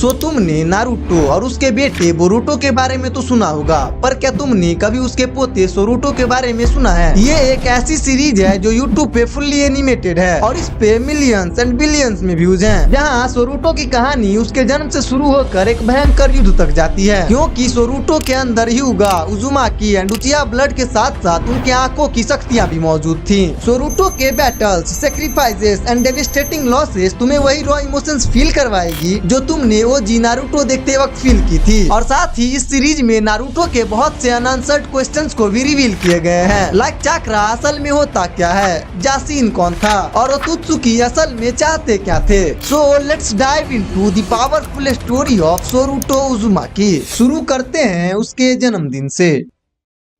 सो तुमने नारुतो और उसके बेटे बोरुटो के बारे में तो सुना होगा, पर क्या तुमने कभी उसके पोते सोरुटो के बारे में सुना है? ये एक ऐसी सीरीज है जो यूट्यूब पे फुल्ली एनिमेटेड है और इस पे मिलियंस एंड बिलियंस में व्यूज हैं, जहाँ सोरुटो की कहानी उसके जन्म से शुरू होकर एक भयंकर युद्ध तक जाती है, क्योंकि सोरुटो के अंदर ह्यूगा, उजुमाकी एंड उचिहा ब्लड के साथ साथ उनके आंखों की शक्तियाँ भी मौजूद थी। सोरुटो के battles, sacrifices and devastating losses तुम्हें वही रॉ इमोशंस फील करवाएगी जो तुमने ओजी नारुतो देखते वक्त फील की थी। और साथ ही इस सीरीज में नारुतो के बहुत से अनआंसर्ड क्वेश्चंस को भी रिवील किए गए हैं, लाइक चाक्रा असल में होता क्या है, जासिन कौन था और ओतुत्सुकी असल में चाहते क्या थे। So let's dive into the powerful story of Soruto Uzumaki. शुरू करते हैं उसके जन्मदिन से।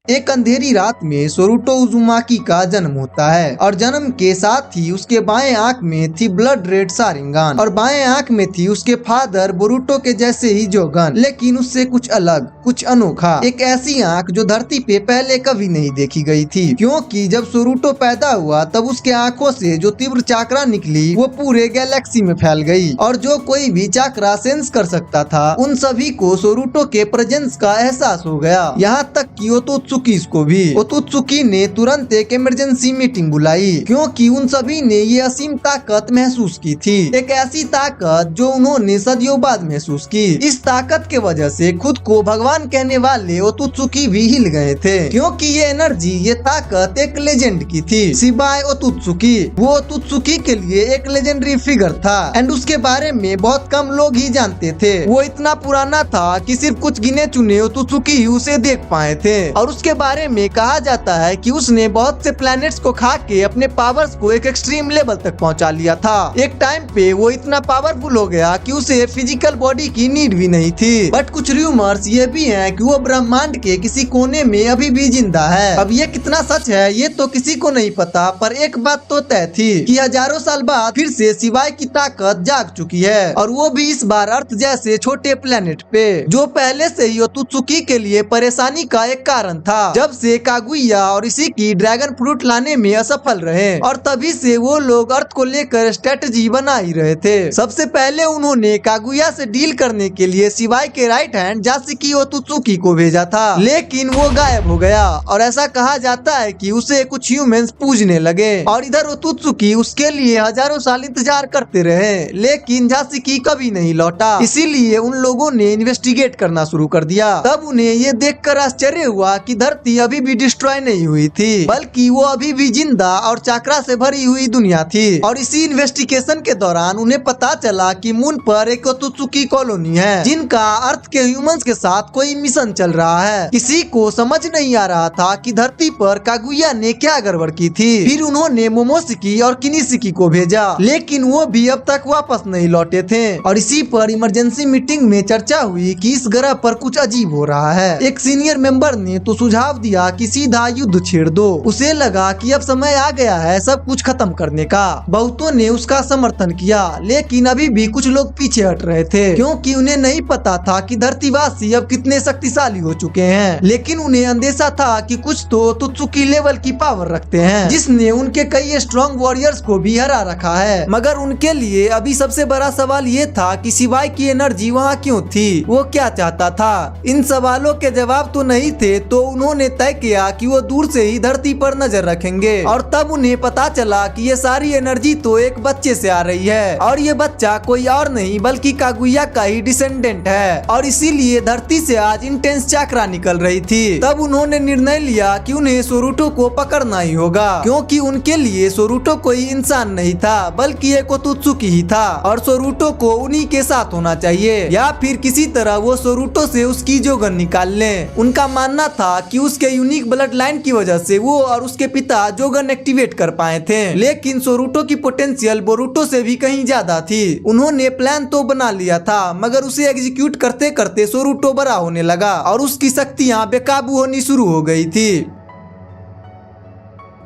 एक अंधेरी रात में सोरुटो उजुमाकी का जन्म होता है और जन्म के साथ ही उसके बाएं आंख में थी ब्लड रेड सारिंगान और बाएं आंख में थी उसके फादर बोरुटो के जैसे ही जोगन, लेकिन उससे कुछ अलग, कुछ अनोखा, एक ऐसी आंख जो धरती पे पहले कभी नहीं देखी गई थी, क्योंकि जब सोरुटो पैदा हुआ तब उसके आंखों से जो तीव्र चाकरा निकली वो पूरे गैलेक्सी में फैल गई और जो कोई भी चाकरा सेंस कर सकता था उन सभी को सोरुटो के प्रेजेंस का एहसास हो गया, यहाँ तक कि ओतुत्सुकी को भी। ओतुत्सुकी ने तुरंत एक इमरजेंसी मीटिंग बुलाई, क्योंकि उन सभी ने ये असीम ताकत महसूस की थी, एक ऐसी ताकत जो उन्होंने सदियों बाद महसूस की। इस ताकत के वजह से खुद को भगवान कहने वाले ओतुत्सुकी भी हिल गए थे, क्योंकि ये एनर्जी, ये ताकत एक लेजेंड की थी, सिवाय ओतुत्सुकी। वो ओतुत्सुकी के लिए एक लेजेंडरी फिगर था एंड उसके बारे में बहुत कम लोग ही जानते थे। वो इतना पुराना था कि सिर्फ कुछ गिने चुने ओतुत्सुकी ही उसे देख पाए थे और उसके बारे में कहा जाता है कि उसने बहुत से प्लैनेट्स को खा के अपने पावर्स को एक एक्सट्रीम लेवल तक पहुंचा लिया था। एक टाइम पे वो इतना पावरफुल हो गया कि उसे फिजिकल बॉडी की नीड भी नहीं थी। बट कुछ रूमर्स ये भी हैं कि वो ब्रह्मांड के किसी कोने में अभी भी जिंदा है। अब ये कितना सच है ये तो किसी को नहीं पता, पर एक बात तो तय थी कि हजारों साल बाद फिर से शिवाय की ताकत जाग चुकी है और वो भी इस बार अर्थ जैसे छोटे प्लेनेट पे, जो पहले से ही ओतुत्सुकी के लिए परेशानी का एक कारण था जब से कागुया और इसी की ड्रैगन फ्रूट लाने में असफल रहे और तभी से वो लोग अर्थ को लेकर स्ट्रेटजी बना ही रहे थे। सबसे पहले उन्होंने कागुया से डील करने के लिए शिवाय के राइट हैंड जासिकी ओतुत्सुकी को भेजा था, लेकिन वो गायब हो गया और ऐसा कहा जाता है कि उसे कुछ ह्यूमंस पूजने लगे और इधर ओतुत्सुकी उसके लिए हजारों साल इंतजार करते रहे, लेकिन जासिकी कभी नहीं लौटा। इसीलिए उन लोगों ने इन्वेस्टिगेट करना शुरू कर दिया। तब उन्हें ये देखकर आश्चर्य हुआ कि धरती अभी भी डिस्ट्रॉय नहीं हुई थी, बल्कि वो अभी भी जिंदा और चाकरा से भरी हुई दुनिया थी। और इसी इन्वेस्टिगेशन के दौरान उन्हें पता चला कि मून पर एक ओतुत्सुकी कॉलोनी है जिनका अर्थ के ह्यूमंस के साथ कोई मिशन चल रहा है। किसी को समझ नहीं आ रहा था कि धरती पर कागुया ने क्या गड़बड़ की थी। फिर उन्होंने मोमोशिकी और किनिशिकी को भेजा, लेकिन वो भी अब तक वापस नहीं लौटे थे और इसी पर इमरजेंसी मीटिंग में चर्चा हुई कि इस ग्रह पर कुछ अजीब हो रहा है। एक सीनियर मेंबर ने तो सुझाव दिया कि सीधा युद्ध छेड़ दो। उसे लगा कि अब समय आ गया है सब कुछ खत्म करने का। बहुतों ने उसका समर्थन किया, लेकिन अभी भी कुछ लोग पीछे हट रहे थे, क्योंकि उन्हें नहीं पता था कि धरतीवासी अब कितने शक्तिशाली हो चुके हैं। लेकिन उन्हें अंदेशा था कि कुछ तो ओतुत्सुकी लेवल की पावर रखते हैं, जिसने उनके कई स्ट्रॉन्ग वॉरियर्स को भी हरा रखा है। मगर उनके लिए अभी सबसे बड़ा सवाल ये था कि शिवाय की एनर्जी वहाँ क्यों थी, वो क्या चाहता था। इन सवालों के जवाब तो नहीं थे, तो उन्होंने तय किया कि वो दूर से ही धरती पर नजर रखेंगे और तब उन्हें पता चला कि ये सारी एनर्जी तो एक बच्चे से आ रही है और ये बच्चा कोई और नहीं बल्कि कागुया का ही डिसेंडेंट है और इसीलिए धरती से आज इंटेंस चाकरा निकल रही थी। तब उन्होंने निर्णय लिया कि उन्हें सोरुटो को पकड़ना ही होगा, क्योंकि उनके लिए सोरुटो कोई इंसान नहीं था बल्कि एक ओतुत्सुकी ही था और सोरुटो को उन्हीं के साथ होना चाहिए या फिर किसी तरह वो सोरुटो से उसकी जोगन निकाल लें। उनका मानना था कि उसके यूनिक ब्लड लाइन की वजह से वो और उसके पिता जोगन एक्टिवेट कर पाए थे, लेकिन सोरुटो की पोटेंशियल बोरुटो से भी कहीं ज्यादा थी। उन्होंने प्लान तो बना लिया था, मगर उसे एग्जीक्यूट करते करते सोरुटो बड़ा होने लगा और उसकी शक्तियां बेकाबू होनी शुरू हो गई थी।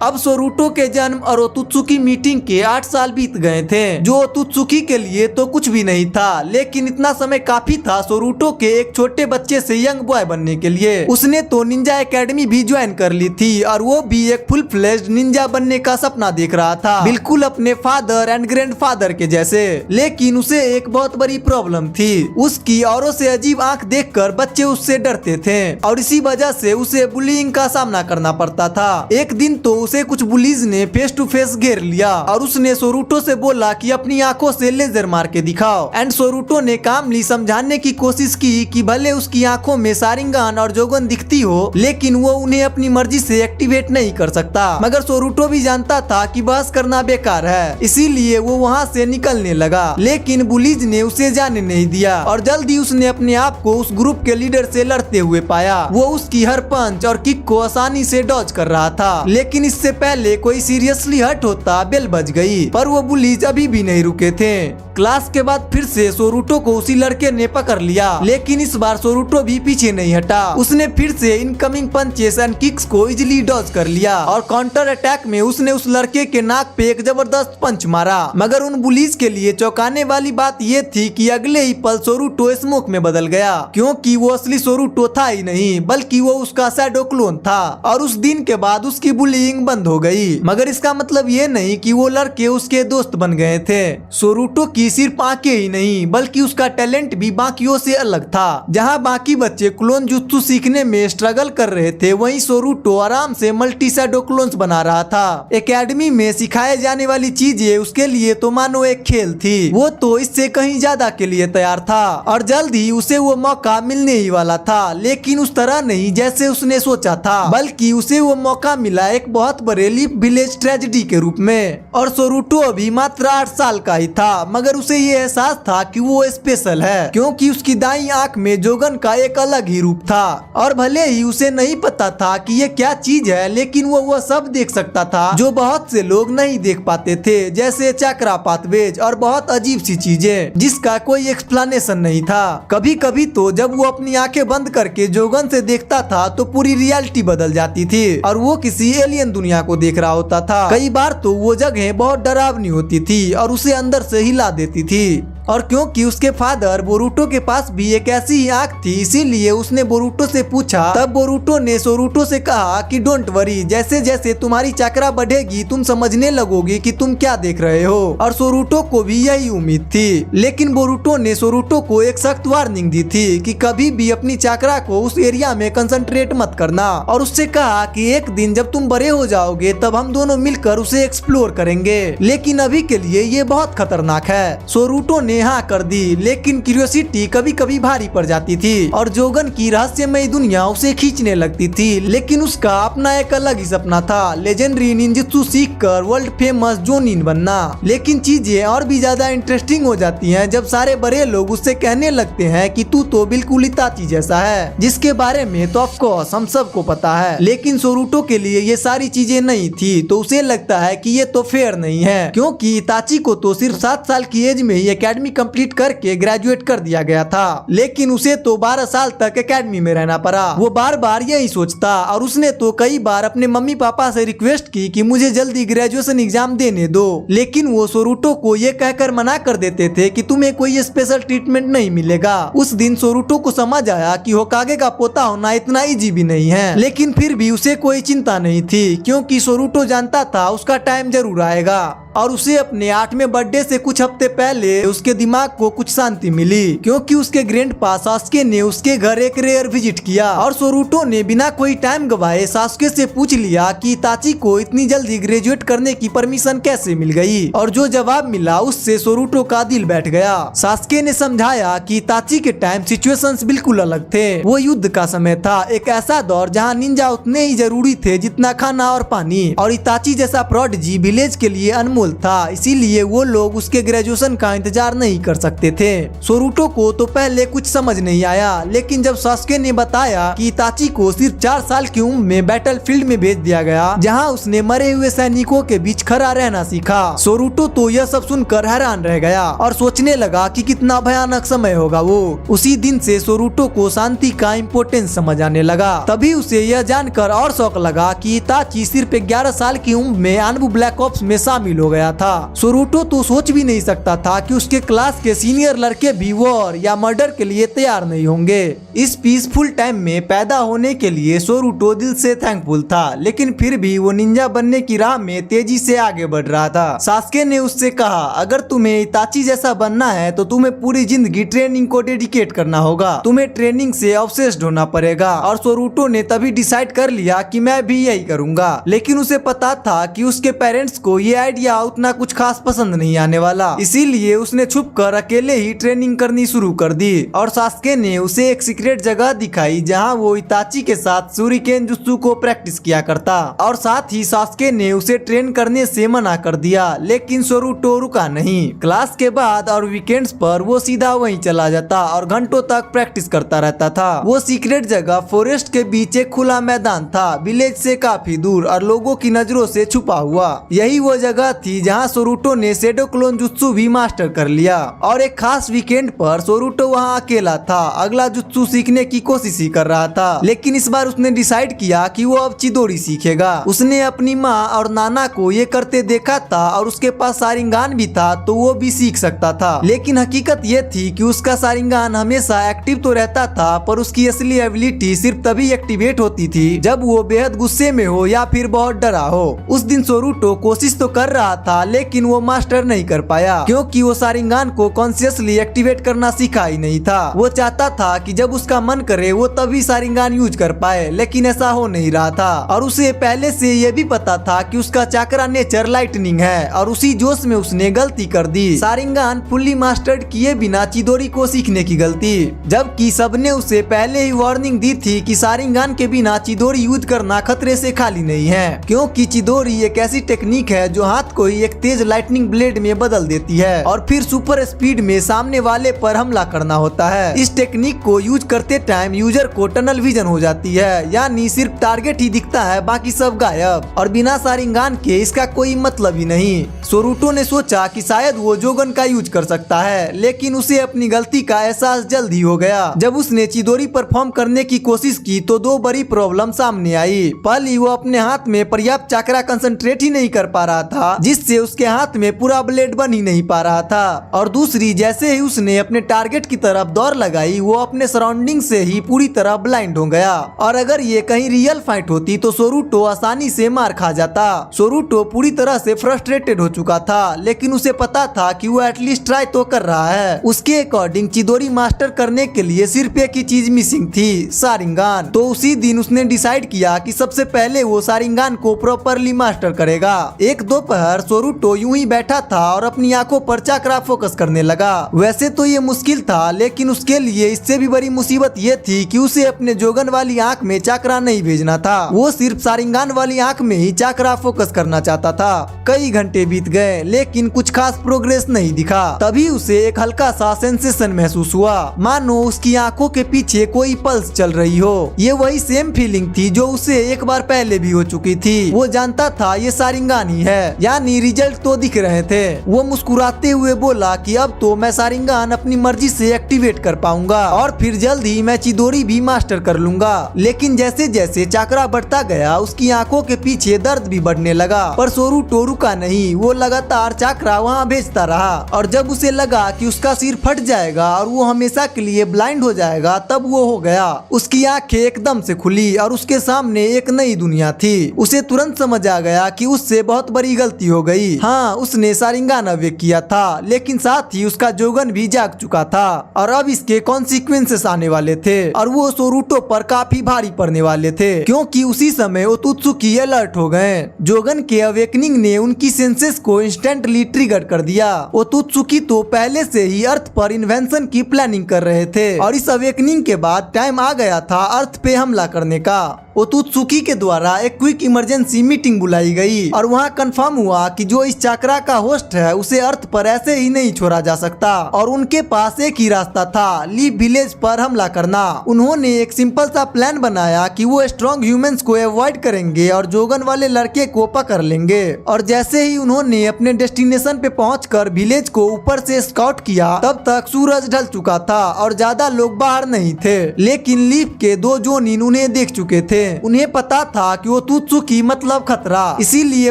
अब सोरूटो के जन्म और ओतुत्सुकी मीटिंग के 8 साल बीत गए थे, जो ओतुत्सुकी के लिए तो कुछ भी नहीं था, लेकिन इतना समय काफी था सोरूटो के एक छोटे बच्चे से यंग बॉय बनने के लिए। उसने तो निंजा एकेडमी भी ज्वाइन कर ली थी और वो भी एक फुल फ्लेज्ड निंजा बनने का सपना देख रहा था, बिल्कुल अपने फादर एंड ग्रैंडफादर के जैसे। लेकिन उसे एक बहुत बड़ी प्रॉब्लम थी, उसकी औरों से अजीब आंख देखकर बच्चे उससे डरते थे और इसी वजह से उसे बुलिंग का सामना करना पड़ता था। एक दिन तो उसे कुछ बुलीज ने फेस टू फेस घेर लिया और उसने सोरूटो से बोला कि अपनी आंखों से लेजर मार के दिखाओ। एंड सोरूटो ने कामली समझाने की कोशिश की कि भले उसकी आंखों में शारिंगान और जोगन दिखती हो, लेकिन वो उन्हें अपनी मर्जी से एक्टिवेट नहीं कर सकता। मगर सोरूटो भी जानता था कि बहस करना बेकार है, इसीलिए वो वहाँ से निकलने लगा। लेकिन बुलीज ने उसे जाने नहीं दिया और जल्दी उसने अपने आप को उस ग्रुप के लीडर से लड़ते हुए पाया। वो उसकी हर पंच और किक को आसानी से डॉज कर रहा था, लेकिन इससे पहले कोई सीरियसली हर्ट होता बेल बज गई, पर वो बुलीज अभी भी नहीं रुके थे। क्लास के बाद फिर से सोरूटो को उसी लड़के ने पकड़ लिया, लेकिन इस बार सोरूटो भी पीछे नहीं हटा। उसने फिर से इनकमिंग पंचेस एंड किक्स को इजीली डॉज कर लिया और काउंटर अटैक में उसने उस लड़के के नाक पे एक जबरदस्त पंच मारा। मगर उन बुलीज के लिए चौंकाने वाली बात ये थी कि अगले ही पल सोरूटो स्मोक में बदल गया, क्योंकि वो असली सोरूटो था ही नहीं, बल्कि वो उसका शैडो क्लोन था। और उस दिन के बाद उसकी बुलिंग बंद हो गई। मगर इसका मतलब ये नहीं कि वो लड़के उसके दोस्त बन गए थे। सोरूटो की सिर्फ आंखें ही नहीं, बल्कि उसका टैलेंट भी बाकियों से अलग था। जहाँ बाकी बच्चे क्लोन जुत्सु सीखने में स्ट्रगल कर रहे थे, वहीं सोरूटो आराम से मल्टी शैडो क्लोन्स बना रहा था। एकेडमी में सिखाए जाने वाली चीजें उसके लिए तो मानो एक खेल थी, वो तो इससे कहीं ज्यादा के लिए तैयार था और जल्द ही उसे वो मौका मिलने ही वाला था। लेकिन उस तरह नहीं जैसे उसने सोचा था, बल्कि उसे वो मौका मिला एक बहुत बड़े लीफ विलेज ट्रेजेडी के रूप में। और सोरूटो अभी मात्र 8 साल का ही था, मगर उसे ये एहसास था कि वो स्पेशल है, क्योंकि उसकी दाईं आंख में जोगन का एक अलग ही रूप था। और भले ही उसे नहीं पता था कि ये क्या चीज है, लेकिन वो सब देख सकता था जो बहुत से लोग नहीं देख पाते थे, जैसे चक्रा पाथवेज और बहुत अजीब सी चीजें जिसका कोई एक्सप्लेनेशन नहीं था। कभी कभी तो जब वो अपनी आंखें बंद करके जोगन से देखता था तो पूरी रियलिटी बदल जाती थी और वो किसी एलियन दुनिया को देख रहा होता था। कई बार तो वो जगह बहुत डरावनी होती थी और उसे अंदर से हिला देती थी। और क्योंकि उसके फादर बोरूटो के पास भी एक ऐसी ही आंख थी, इसीलिए उसने बोरूटो से पूछा। तब बोरूटो ने सोरूटो से कहा कि डोंट वरी, जैसे जैसे तुम्हारी चक्रा बढ़ेगी तुम समझने लगोगे कि तुम क्या देख रहे हो। और सोरूटो को भी यही उम्मीद थी, लेकिन बोरूटो ने सोरूटो को एक सख्त वार्निंग दी थी कि कभी भी अपनी चक्रा को उस एरिया में कंसंट्रेट मत करना, और उससे कहा कि एक दिन जब तुम बड़े हो जाओगे तब हम दोनों मिलकर उसे एक्सप्लोर करेंगे, लेकिन अभी के लिए ये बहुत खतरनाक है। सोरूटो ने हाँ कर दी, लेकिन क्यूरियोसिटी कभी कभी भारी पड़ जाती थी और जोगन की रहस्यमय दुनिया उसे खींचने लगती थी। लेकिन उसका अपना एक अलग ही सपना था, लेजेंडरी निंजुत्सु सीखकर वर्ल्ड फेमस जोनिन बनना। लेकिन चीजें और भी ज्यादा इंटरेस्टिंग हो जाती हैं जब सारे बड़े लोग उससे कहने लगते हैं कि तू तो बिल्कुल इताची जैसा है, जिसके बारे में तो ऑफ कोर्स हम सबको पता है। लेकिन सोरूटो के लिए ये सारी चीजें नहीं थी, तो उसे लगता है कि ये तो फेयर नहीं है, क्योंकि इताची को तो सिर्फ 7 साल की एज में ही एकेडमी कंप्लीट करके ग्रेजुएट कर दिया गया था, लेकिन उसे तो 12 साल तक एकेडमी में रहना पड़ा। वो बार बार यही सोचता और उसने तो कई बार अपने मम्मी पापा से रिक्वेस्ट की कि मुझे जल्दी ग्रेजुएशन एग्जाम देने दो, लेकिन वो सोरूटो को ये कहकर मना कर देते थे कि तुम्हें कोई स्पेशल ट्रीटमेंट नहीं मिलेगा। उस दिन सोरूटो को समझ आया कि होकागे का पोता होना इतना इजी भी नहीं है, लेकिन फिर भी उसे कोई चिंता नहीं थी, क्योंकि सोरूटो जानता था उसका टाइम जरूर आएगा। और उसे अपने 8वें बर्थडे से कुछ हफ्ते पहले उसके दिमाग को कुछ शांति मिली, क्योंकि उसके ग्रैंडपा सास्के ने उसके घर एक रेयर विजिट किया और सोरूटो ने बिना कोई टाइम गवाए सास्के से पूछ लिया कि इताची को इतनी जल्दी ग्रेजुएट करने की परमिशन कैसे मिल गई। और जो जवाब मिला उससे सोरूटो का दिल बैठ गया। सास्के ने समझाया कि इताची के टाइम सिचुएशंस बिल्कुल अलग थे। वो युद्ध का समय था, एक ऐसा दौर जहाँ निंजा उतने ही जरूरी थे जितना खाना और पानी, और इताची जैसा प्रोडिजी विलेज के लिए अनमोल स्मॉल था, इसीलिए वो लोग उसके ग्रेजुएशन का इंतजार नहीं कर सकते थे। सोरूटो को तो पहले कुछ समझ नहीं आया, लेकिन जब सास्के ने बताया कि इताची को सिर्फ 4 साल की उम्र में बैटलफील्ड में भेज दिया गया, जहां उसने मरे हुए सैनिकों के बीच खड़ा रहना सीखा। सोरूटो तो यह सब सुनकर हैरान रह गया और सोचने लगा कि कितना भयानक समय होगा वो। उसी दिन से सोरूटो को शांति का इम्पोर्टेंस समझ आने लगा। तभी उसे यह जानकर और शौक लगा कि इताची सिर्फ 11 साल की उम्र में आनबू ब्लैक ऑप्स में शामिल हो गया था। सोरूटो तो सोच भी नहीं सकता था कि उसके क्लास के सीनियर लड़के भी वॉर या मर्डर के लिए तैयार नहीं होंगे। इस पीसफुल टाइम में पैदा होने के लिए सोरूटो दिल से थैंकफुल था, लेकिन फिर भी वो निंजा बनने की राह में तेजी से आगे बढ़ रहा था। सास्के ने उससे कहा, अगर तुम्हें इताची जैसा बनना है तो तुम्हें पूरी जिंदगी ट्रेनिंग को डेडिकेट करना होगा, तुम्हें ट्रेनिंग से ऑब्सेस्ड होना पड़ेगा। और सोरूटो ने तभी डिसाइड कर लिया कि मैं भी यही करूंगा, लेकिन उसे पता था कि उसके पेरेंट्स को ये आइडिया उतना कुछ खास पसंद नहीं आने वाला, इसीलिए उसने छुपकर अकेले ही ट्रेनिंग करनी शुरू कर दी। और सास्के ने उसे एक सीक्रेट जगह दिखाई जहां वो इताची के साथ शूरिकेन जुत्सु को प्रैक्टिस किया करता, और साथ ही सास्के ने उसे ट्रेन करने से मना कर दिया। लेकिन सोरूटो रुका नहीं। क्लास के बाद और वीकेंड्स पर वो सीधा वहीं चला जाता और घंटों तक प्रैक्टिस करता रहता था। वो सीक्रेट जगह फॉरेस्ट के बीच एक खुला मैदान था, विलेज से काफी दूर और लोगों की नजरों से छुपा हुआ। यही वो जगह थी जहां सोरूटो ने शैडो क्लोन जुत्सु भी मास्टर कर लिया। और एक खास वीकेंड पर सोरूटो वहां अकेला था, अगला जुत्सु सीखने की कोशिश ही कर रहा था। लेकिन इस बार उसने डिसाइड किया कि वो अब चिदोरी सीखेगा। उसने अपनी माँ और नाना को ये करते देखा था और उसके पास शारिंगान भी था, तो वो भी सीख सकता था। लेकिन हकीकत ये थी कि उसका शारिंगान हमेशा एक्टिव तो रहता था, पर उसकी असली एबिलिटी सिर्फ तभी एक्टिवेट होती थी जब वो बेहद गुस्से में हो या फिर बहुत डरा हो। उस दिन सोरूटो कोशिश तो कर रहा था, लेकिन वो मास्टर नहीं कर पाया, क्योंकि वो शारिंगान को कॉन्शियसली एक्टिवेट करना सीखा ही नहीं था। वो चाहता था कि जब उसका मन करे वो तभी शारिंगान यूज कर पाए, लेकिन ऐसा हो नहीं रहा था। और उसे पहले से ये भी पता था कि उसका चाकरा नेचर लाइटनिंग है, और उसी जोश में उसने गलती कर दी, शारिंगान फुल्ली मास्टर्ड किए बिना चिदोरी को सीखने की गलती। जबकि सबने उसे पहले ही वार्निंग दी थी कि शारिंगान के बिना चिदोरी यूज करना खतरे से खाली नहीं है, क्योंकि चिदोरी एक ऐसी टेक्निक है जो हाथ को ही एक तेज लाइटनिंग ब्लेड में बदल देती है और फिर सुपर स्पीड में सामने वाले पर हमला करना होता है। इस टेक्निक को यूज करते टाइम यूजर को टनल विजन हो जाती है, यानी सिर्फ टारगेट ही दिखता है, बाकी सब गायब, और बिना शारिंगान के इसका कोई मतलब ही नहीं। सोरूटो ने सोचा कि शायद वो जोगन का यूज कर सकता है, लेकिन उसे अपनी गलती का एहसास जल्द ही हो गया। जब उसने चिदोरी परफॉर्म करने की कोशिश की तो दो बड़ी प्रॉब्लम सामने आई। पहली, वो अपने हाथ में पर्याप्त चाकरा कंसंट्रेट ही नहीं कर पा रहा था, जिससे उसके हाथ में पूरा ब्लेड बन ही नहीं पा रहा था। और दूसरी, जैसे ही उसने अपने टारगेट की तरफ दौड़ लगाई, वो अपने सराउंडिंग से ही पूरी तरह ब्लाइंड हो गया। और अगर ये कहीं रियल फाइट होती तो सोरूटो आसानी से मार खा जाता। सोरूटो पूरी तरह से फ्रस्ट्रेटेड हो चुका था, लेकिन उसे पता था कि वो एटलीस्ट ट्राई तो कर रहा है। उसके अकॉर्डिंग चिदोरी मास्टर करने के लिए सिर्फ एक ही चीज मिसिंग थी, शारिंगान। तो उसी दिन उसने डिसाइड किया कि सबसे पहले वो शारिंगान को प्रॉपरली मास्टर करेगा। एक दोपहर सोरूटो यूं ही बैठा था और अपनी आंखों पर चाकरा फोकस करने लगा। वैसे तो ये मुश्किल था, लेकिन उसके लिए इससे भी बड़ी मुसीबत ये थी कि उसे अपने जोगन वाली आंख में चाकरा नहीं भेजना था, वो सिर्फ शारिंगान वाली आंख में ही चाकरा फोकस करना चाहता था। कई घंटे बीत गए, लेकिन कुछ खास प्रोग्रेस नहीं दिखा। तभी उसे एक हल्का सा सेंसेशन महसूस हुआ, मानो उसकी आंखों के पीछे कोई पल्स चल रही हो। ये वही सेम फीलिंग थी जो उसे एक बार पहले भी हो चुकी थी। वो जानता था ये शारिंगान ही है, यानी रिजल्ट तो दिख रहे थे। वो मुस्कुराते हुए बोला कि अब तो मैं शारिंगान अपनी मर्जी से एक्टिवेट कर पाऊंगा और फिर जल्द ही मैं चिदोरी भी मास्टर कर लूंगा। लेकिन जैसे जैसे चाकरा बढ़ता गया, उसकी आंखों के पीछे दर्द भी बढ़ने लगा, पर सोरूटो रुका नहीं। वो लगातार चाकरा वहाँ भेजता रहा, और जब उसे लगा कि उसका सिर फट जाएगा और वो हमेशा के लिए ब्लाइंड हो जाएगा, तब वो हो गया। उसकी आंखें एकदम से खुली और उसके सामने एक नई दुनिया थी। उसे तुरंत समझ आ गया कि उससे बहुत बड़ी गलती हो गई। हाँ, उसने शारिंगान अवेक किया था, लेकिन साथ ही उसका जोगन भी जाग चुका था और अब इसके कॉन्सिक्वेंसेस आने वाले थे और वो सोरूटो पर काफी भारी पड़ने वाले थे, क्योंकि उसी समय ओतुत्सुकी अलर्ट हो गए। जोगन के अवेकनिंग ने उनकी सेंसेस को इंस्टेंटली ट्रिगर कर दिया। ओतुत्सुकी तो पहले से ही अर्थ पर इन्वेंशन की प्लानिंग कर रहे थे और इस अवेकनिंग के बाद टाइम आ गया था अर्थ पे हमला करने का। ओतुत्सुकी के द्वारा एक क्विक इमरजेंसी मीटिंग बुलाई गई और वहाँ कंफर्म हुआ कि जो इस चक्रा का होस्ट है उसे अर्थ पर ऐसे ही नहीं छोड़ा जा सकता और उनके पास एक ही रास्ता था, लीफ विलेज पर हमला करना। उन्होंने एक सिंपल सा प्लान बनाया कि वो स्ट्रॉन्ग ह्यूमंस को अवॉइड करेंगे और जोगन वाले लड़के को पकड़ लेंगे। और जैसे ही उन्होंने अपने डेस्टिनेशन पे पहुंचकर विलेज को ऊपर से स्काउट किया, तब तक सूरज ढल चुका था और ज्यादा लोग बाहर नहीं थे। लेकिन लीफ के दो जोनिन उन्हें देख चुके थे। उन्हें पता था कि वो ओतुत्सुकी मतलब खतरा, इसीलिए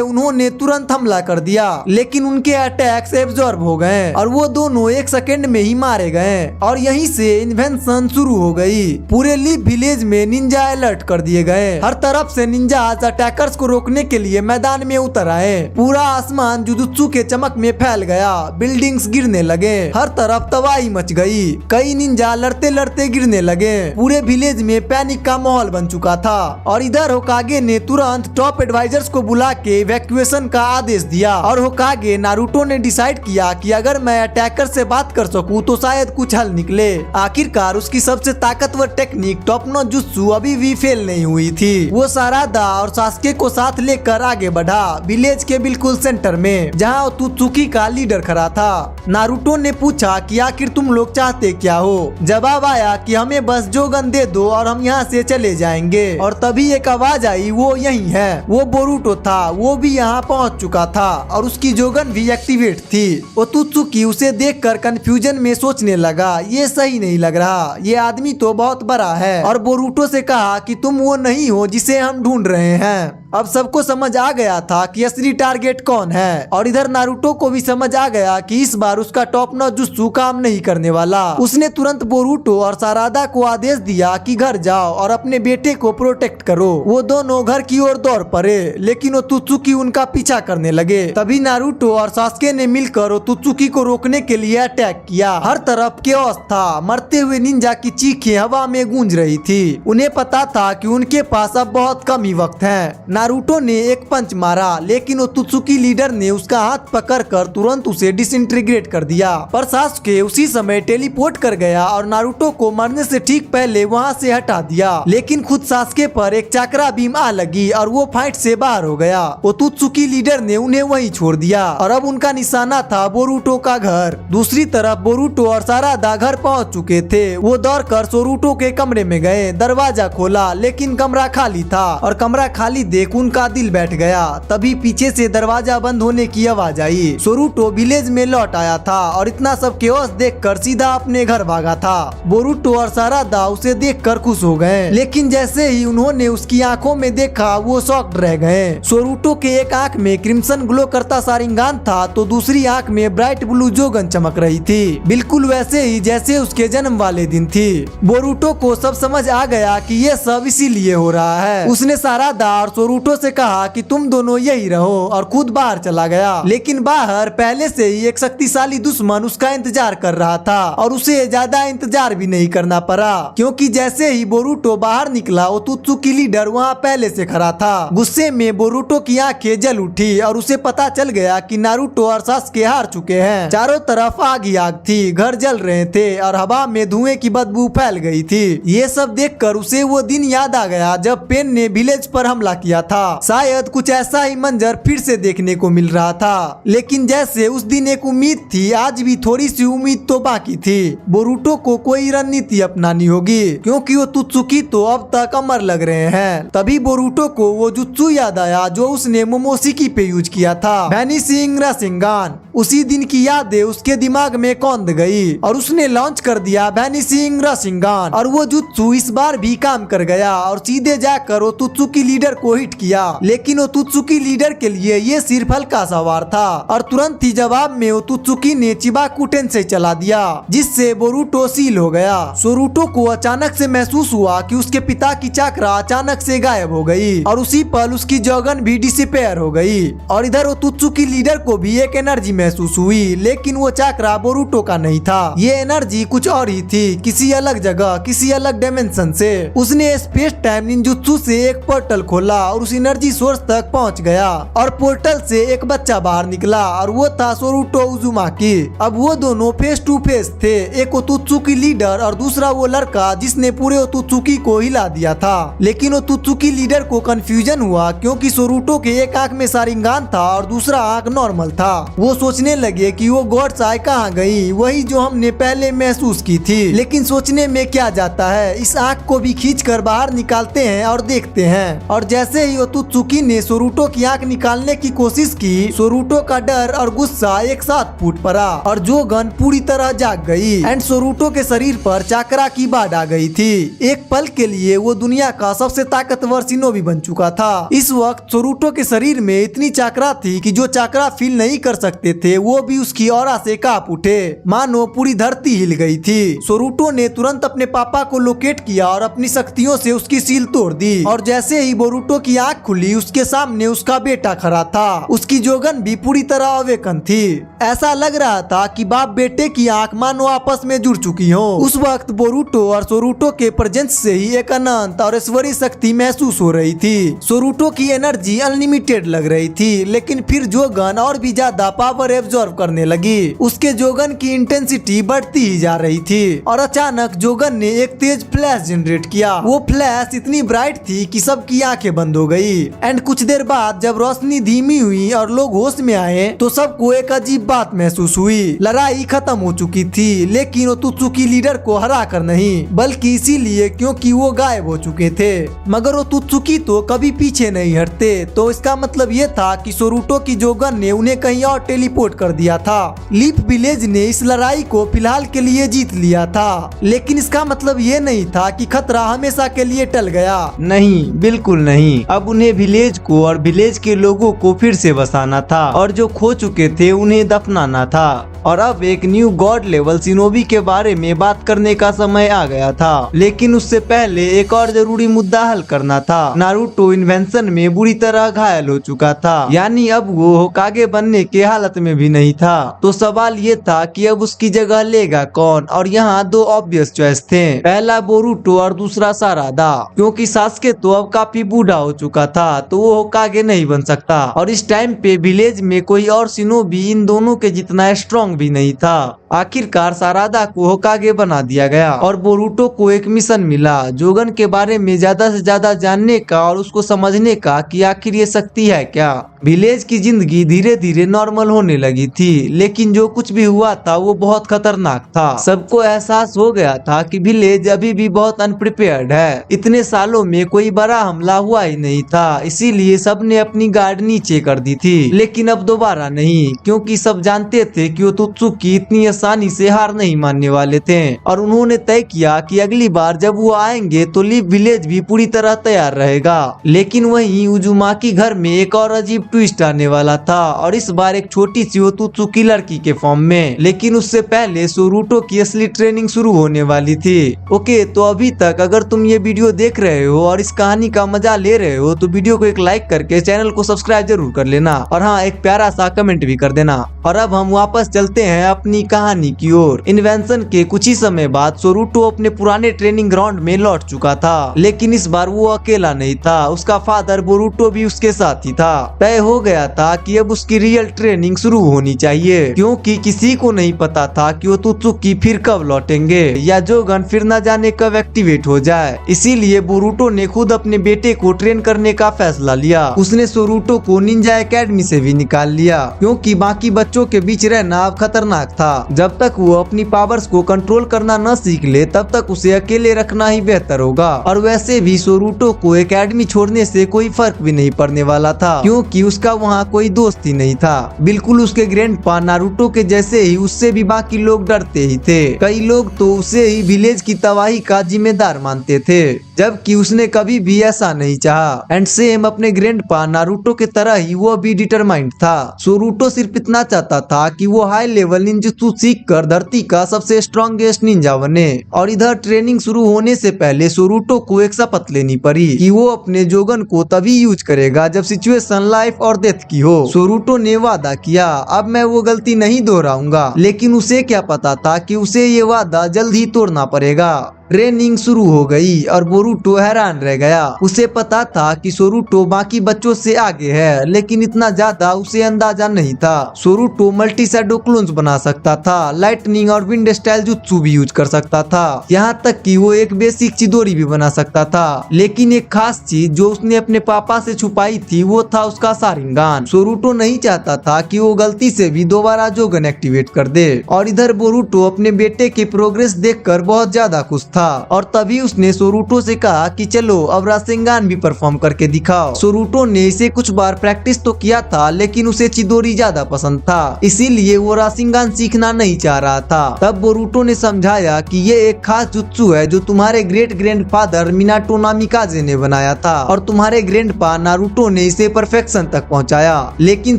उन्होंने तुरंत हमला कर दिया। लेकिन उनके अटैक्स एब्जॉर्ब हो गए और वो दोनों एक सेकंड में ही मारे गए और यहीं से इन्वेंशन शुरू हो गई। पूरे लीफ विलेज में निंजा अलर्ट कर दिए गए। हर तरफ से निंजास अटैकर्स को रोकने के लिए मैदान में उतर आए। पूरा आसमान जुजुत्सु के चमक में फैल गया, बिल्डिंग्स गिरने लगे, हर तरफ तबाही मच गई। कई निंजा लड़ते लड़ते गिरने लगे। पूरे विलेज में पैनिक का माहौल बन चुका था और इधर होकागे ने तुरंत टॉप एडवाइजर्स को बुला के इवैक्यूएशन का आदेश दिया। और होकागे नारुतो ने डिसाइड किया कि अगर मैं अटैकर से बात कर सकूं तो शायद कुछ हल निकले। आखिरकार उसकी सबसे ताकतवर टेक्निक टॉप नो जुत्सु अभी भी फेल नहीं हुई थी। वो सारादा और सास्के को साथ लेकर आगे बढ़ा विलेज के बिल्कुल सेंटर में, जहाँ ओतुत्सुकी का लीडर खड़ा था। नारुतो ने पूछा कि आखिर तुम लोग चाहते क्या हो? जवाब आया कि हमें बस जोगन दे दो और हम यहाँ से चले जाएंगे। और तभी एक आवाज आई, वो यही है। वो बोरुटो था, वो भी यहाँ पहुँच चुका था और उसकी जोगन भी एक्टिवेट थी। ओतुत्सुकी उसे देखकर कंफ्यूजन में सोचने लगा, ये सही नहीं लग रहा, ये आदमी तो बहुत बड़ा है। और बोरुटो से कहा कि तुम वो नहीं हो जिसे हम ढूंढ रहे हैं। अब सबको समझ आ गया था कि असली टारगेट कौन है और इधर नारुतो को भी समझ आ गया कि इस बार उसका टॉप नो जुत्सु काम नहीं करने वाला। उसने तुरंत बोरुटो और सारादा को आदेश दिया कि घर जाओ और अपने बेटे को प्रोटेक्ट करो। वो दोनों घर की ओर दौड़ पड़े, लेकिन ओतुत्सुकी उनका पीछा करने लगे। तभी नारुतो और सास्के ने मिलकर ओतुत्सुकी को रोकने के लिए अटैक किया। हर तरफ केओस था, मरते हुए निंजा की चीखें हवा में गूंज रही थी। उन्हें पता था कि उनके पास अब बहुत कम ही वक्त है। नारुतो ने एक पंच मारा, लेकिन ओतुत्सुकी लीडर ने उसका हाथ पकड़कर तुरंत उसे डिसइंटीग्रेट कर दिया। पर सास्के उसी समय टेलीपोर्ट कर गया और नारुतो को मरने से ठीक पहले वहां से हटा दिया। लेकिन खुद सास्के पर एक चक्रा बीम आ लगी और वो फाइट से बाहर हो गया। ओतुत्सुकी लीडर ने उन्हें वहीं छोड़ दिया और अब उनका निशाना था बोरुटो का घर। दूसरी तरफ बोरुटो और सारादा घर पहुंच चुके थे। वो दौड़कर सोरुटो के कमरे में गए, दरवाजा खोला, लेकिन कमरा खाली था और कमरा खाली देख उनका दिल बैठ गया। तभी पीछे से दरवाजा बंद होने की आवाज आई। सोरुटो विलेज में लौट आया था और इतना सब केओस देखकर सीधा अपने घर भागा था। बोरुटो और सारादा उसे देखकर खुश हो गए, लेकिन जैसे ही उन्होंने उसकी आंखों में देखा वो शॉक्ड रह गए। सोरुटो के एक आंख में क्रिम्सन ग्लो करता सारिंगान था तो दूसरी आंख में ब्राइट ब्लू जोगन चमक रही थी, बिल्कुल वैसे ही जैसे उसके जन्म वाले दिन थी। बोरुटो को सब समझ आ गया कि ये सब इसीलिए हो रहा है। उसने सारादा और सोरुटो से कहा कि तुम दोनों यही रहो और खुद बाहर चला गया। लेकिन बाहर पहले से ही एक शक्तिशाली दुश्मन उसका इंतजार कर रहा था और उसे ज्यादा इंतजार भी नहीं करना पड़ा, क्योंकि जैसे ही बोरुटो बाहर निकला ओतुत्सुकी लीडर वहाँ पहले से खड़ा था। गुस्से में बोरुटो की आंखें जल उठी और उसे पता चल गया कि नारुतो और सास्के हार चुके हैं। चारों तरफ आग ही आग थी, घर जल रहे थे और हवा में धुएं की बदबू फैल गई थी। ये सब देखकर उसे वो दिन याद आ गया जब पेन ने विलेज पर हमला किया था। शायद कुछ ऐसा ही मंजर फिर से देखने को मिल रहा था। लेकिन जैसे उस दिन एक उम्मीद थी, आज भी थोड़ी सी उम्मीद तो बाकी थी। बोरुटो को कोई रणनीति अपनानी होगी, क्योंकि वो ओतुत्सुकी तो अब तक अमर लग रहे हैं। तभी बोरुटो को वो जुत्सु याद आया जो उसने मोमोशिकी पे यूज किया था, वैनिशिंग राशिंगान। उसी दिन की यादें उसके दिमाग में कौंध गई और उसने लॉन्च कर दिया वैनिशिंग राशिंगान। और वो जुत्सु इस बार भी काम कर गया और सीधे जाकर ओतुत्सुकी लीडर को हिट किया। लेकिन ओतुत्सुकी लीडर के लिए ये सिर्फ हल्का सा वार था और तुरंत ही जवाब में ओतुत्सुकी ने चिबाकुटेन से चला दिया, जिससे बोरुटो सील हो गया। सोरुटो को अचानक से महसूस हुआ कि उसके पिता की चक्रा अचानक से गायब हो गई और उसी पल उसकी जोगन भी डिसिपेयर हो गई। और इधर ओतुत्सुकी लीडर को भी एक एनर्जी महसूस हुई, लेकिन वो चक्रा बोरुटो का नहीं था। ये एनर्जी कुछ और ही थी, किसी अलग जगह, किसी अलग डायमेंशन से। उसने स्पेस टाइम निंजुत्सु से एक पोर्टल खोला और उस एनर्जी सोर्स तक पहुंच गया और पोर्टल से एक बच्चा बाहर निकला और वो था सोरूटो उजुमाकी। अब वो दोनों फेस टू फेस थे, एक ओतुत्सुकी लीडर और दूसरा वो लड़का जिसने पूरे ओतुत्सुकी को हिला दिया था। लेकिन ओतुत्सुकी लीडर को कंफ्यूजन हुआ क्योंकि सोरूटो के एक आंख में शारिंगान था और दूसरा आंख नॉर्मल था। वो सोचने लगे कि वो गॉड्स आई कहाँ गई, वही जो हमने पहले महसूस की थी। लेकिन सोचने में क्या जाता है, इस आंख को भी खींचकर बाहर निकालते हैं और देखते हैं। और जैसे ही ओतुत्सुकी ने सोरूटो की आंख निकालने की कोशिश की, सोरूटो का डर और गुस्सा एक साथ फूट पड़ा और जोगन पूरी तरह जाग गई एंड सोरूटो के शरीर पर चाकरा की बाढ़ आ गई थी। एक पल के लिए वो दुनिया का सबसे ताकतवर शिनोबी बन चुका था। इस वक्त सोरूटो के शरीर में इतनी चाकरा थी कि जो चाकरा फील नहीं कर सकते थे वो भी उसकी ऑरा से कांप उठे, मानो पूरी धरती हिल गई थी। सोरूटो ने तुरंत अपने पापा को लोकेट किया और अपनी शक्तियों से उसकी सील तोड़ दी और जैसे ही बोरुटो की आंख खुली उसके सामने उसका बेटा खड़ा था। उसकी जोगन भी पूरी तरह अवेकन थी। ऐसा लग रहा था कि बाप बेटे की आंख मानो आपस में जुड़ चुकी हो। उस वक्त बोरुटो और सोरूटो के प्रेजेंस से ही एक अनंत और ऐश्वर्य शक्ति महसूस हो रही थी। सोरूटो की एनर्जी अनलिमिटेड लग रही थी, लेकिन फिर जोगन और भी ज्यादा पावर एब्जॉर्ब करने लगी। उसके जोगन की इंटेंसिटी बढ़ती ही जा रही थी और अचानक जोगन ने एक तेज फ्लैश जनरेट किया। वो फ्लैश इतनी ब्राइट थी कि सबकी आंखें बंद हो गई एंड कुछ देर बाद जब रोशनी धीमी हुई और लोग होश में आए तो सबको एक अजीब बात महसूस हुई। लड़ाई खत्म हो चुकी थी, लेकिन ओतुत्सुकी लीडर को हरा कर नहीं, बल्कि इसीलिए क्योंकि वो गायब हो चुके थे। मगर ओतुत्सुकी तो कभी पीछे नहीं हटते, तो इसका मतलब ये था कि सोरूटो की जोगन ने उन्हें कहीं और टेलीपोर्ट कर दिया था। लीफ विलेज ने इस लड़ाई को फिलहाल के लिए जीत लिया था, लेकिन इसका मतलब ये नहीं था कि खतरा हमेशा के लिए टल गया। नहीं, बिल्कुल नहीं। अब उन्हें विलेज को और विलेज के लोगों को फिर से बसाना था और जो खो चुके थे उन्हें दफनाना था। और अब एक न्यू गॉड लेवल शिनोबी के बारे में बात करने का समय आ गया था, लेकिन उससे पहले एक और जरूरी मुद्दा हल करना था। नारुतो इन्वेंशन में बुरी तरह घायल हो चुका था, यानी अब वो होकागे बनने के हालत में भी नहीं था। तो सवाल ये था कि अब उसकी जगह लेगा कौन, और यहाँ दो ऑब्वियस चॉइस थे, पहला बोरुटो और दूसरा सारादा। क्योंकि सास्के तो अब काफी बूढ़ा हो चुका था, तो वो होकागे नहीं बन सकता और इस टाइम पे विलेज में कोई और शिनोबी इन दोनों के जितना स्ट्रॉन्ग भी नहीं था। आखिरकार सारादा को होकागे बना दिया गया और बोरुटो को एक मिशन मिला जोगन के बारे में ज्यादा से ज्यादा जानने का और उसको समझने का कि आखिर ये शक्ति है क्या। विलेज की जिंदगी धीरे धीरे नॉर्मल होने लगी थी, लेकिन जो कुछ भी हुआ था वो बहुत खतरनाक था। सबको एहसास हो गया था कि विलेज अभी भी बहुत अनप्रिपेयर्ड है। इतने सालों में कोई बड़ा हमला हुआ ही नहीं था, इसीलिए सबने अपनी गार्ड नीचे कर दी थी। लेकिन अब दोबारा नहीं, क्योंकि सब जानते थे कि ओतुत्सुकी इतनी आसानी से हार नहीं मानने वाले थे और उन्होंने तय किया कि अगली बार जब वो आएंगे तो लीफ विलेज भी पूरी तरह तैयार रहेगा। लेकिन वहीं उजुमाकी घर में एक और अजीब ट्विस्ट आने वाला था, और इस बार एक छोटी सी ओतुत्सुकी लड़की के फॉर्म में। लेकिन उससे पहले सोरूटो की असली ट्रेनिंग शुरू होने वाली थी। ओके, तो अभी तक अगर तुम ये वीडियो देख रहे हो और इस कहानी का मजा ले रहे हो तो वीडियो को एक लाइक करके चैनल को सब्सक्राइब जरूर कर लेना, और हाँ, एक प्यारा सा कमेंट भी कर देना। और अब हम वापस चलते हैं अपनी कहानी की ओर। इन्वेंशन के कुछ ही समय बाद सोरूटो अपने पुराने ट्रेनिंग ग्राउंड में लौट चुका था, लेकिन इस बार वो अकेला नहीं था, उसका फादर बोरुटो भी उसके साथ ही था। तय हो गया था कि अब उसकी रियल ट्रेनिंग शुरू होनी चाहिए, क्योंकि किसी को नहीं पता था कि ओतुत्सुकी फिर कब लौटेंगे या जोगन फिर न जाने कब एक्टिवेट हो जाए। इसीलिए बोरुटो ने खुद अपने बेटे को ट्रेन करने का फैसला लिया। उसने सोरूटो को निंजा एकेडमी से भी निकाल लिया, क्योंकि बाकी बच्चों के बीच रहना अब खतरनाक था। जब तक वो अपनी पावर्स को कंट्रोल करना न सीख ले तब तक उसे अकेले रखना ही बेहतर होगा। और वैसे भी सोरूटो को एकेडमी छोड़ने से कोई फर्क भी नहीं पड़ने वाला था, क्योंकि उसका वहाँ कोई दोस्त ही नहीं था। बिल्कुल उसके ग्रैंडपा नारुतो के जैसे ही उससे भी बाकी लोग डरते ही थे। कई लोग तो उसे ही विलेज की तबाही का जिम्मेदार मानते थे, जबकि उसने कभी भी ऐसा नहीं चाहा। एंड सेम अपने ग्रैंडपा नारुतो के तरह ही वो भी डिटरमाइंड था। सोरूटो सिर्फ इतना चाहता था कि वो हाई लेवल निंजुत्सु सीखकर धरती का सबसे स्ट्रॉन्गेस्ट निंजा बने। और इधर ट्रेनिंग शुरू होने से पहले सोरूटो को एक शपथ लेनी पड़ी कि वो अपने जोगन को तभी यूज करेगा जब सिचुएशन लाइफ और डेथ की हो। सोरूटो ने वादा किया, अब मैं वो गलती नहीं दोहराऊंगा। लेकिन उसे क्या पता था कि उसे ये वादा जल्द ही तोड़ना पड़ेगा। ट्रेनिंग शुरू हो गई और बोरुटो हैरान रह गया। उसे पता था कि सोरुटो बाकी बच्चों से आगे है, लेकिन इतना ज्यादा उसे अंदाजा नहीं था। सोरुटो मल्टी शैडो क्लोन्स बना सकता था, लाइटनिंग और विंड स्टाइल जुत्सु भी यूज कर सकता था, यहाँ तक कि वो एक बेसिक चिदोरी भी बना सकता था। लेकिन एक खास चीज जो उसने अपने पापा से छुपाई थी वो था उसका शारिंगान। सोरुटो नहीं चाहता था कि वो गलती से भी दोबारा जोगन एक्टिवेट कर दे। और इधर बोरुटो अपने बेटे की प्रोग्रेस देखकर बहुत ज्यादा खुश था और तभी उसने सोरुटो से कहा कि चलो अब रासेंगान भी परफॉर्म करके दिखाओ। सोरुटो ने इसे कुछ बार प्रैक्टिस तो किया था, लेकिन उसे चिदोरी ज्यादा पसंद था, इसीलिए वो रासेंगान सीखना नहीं चाह रहा था। तब बोरुटो ने समझाया कि ये एक खास जुत्सु है जो तुम्हारे ग्रेट ग्रैंडफादर मिनाटो नामिकाजे ने बनाया था और तुम्हारे ग्रैंडपा नारुतो ने इसे परफेक्शन तक पहुंचाया। लेकिन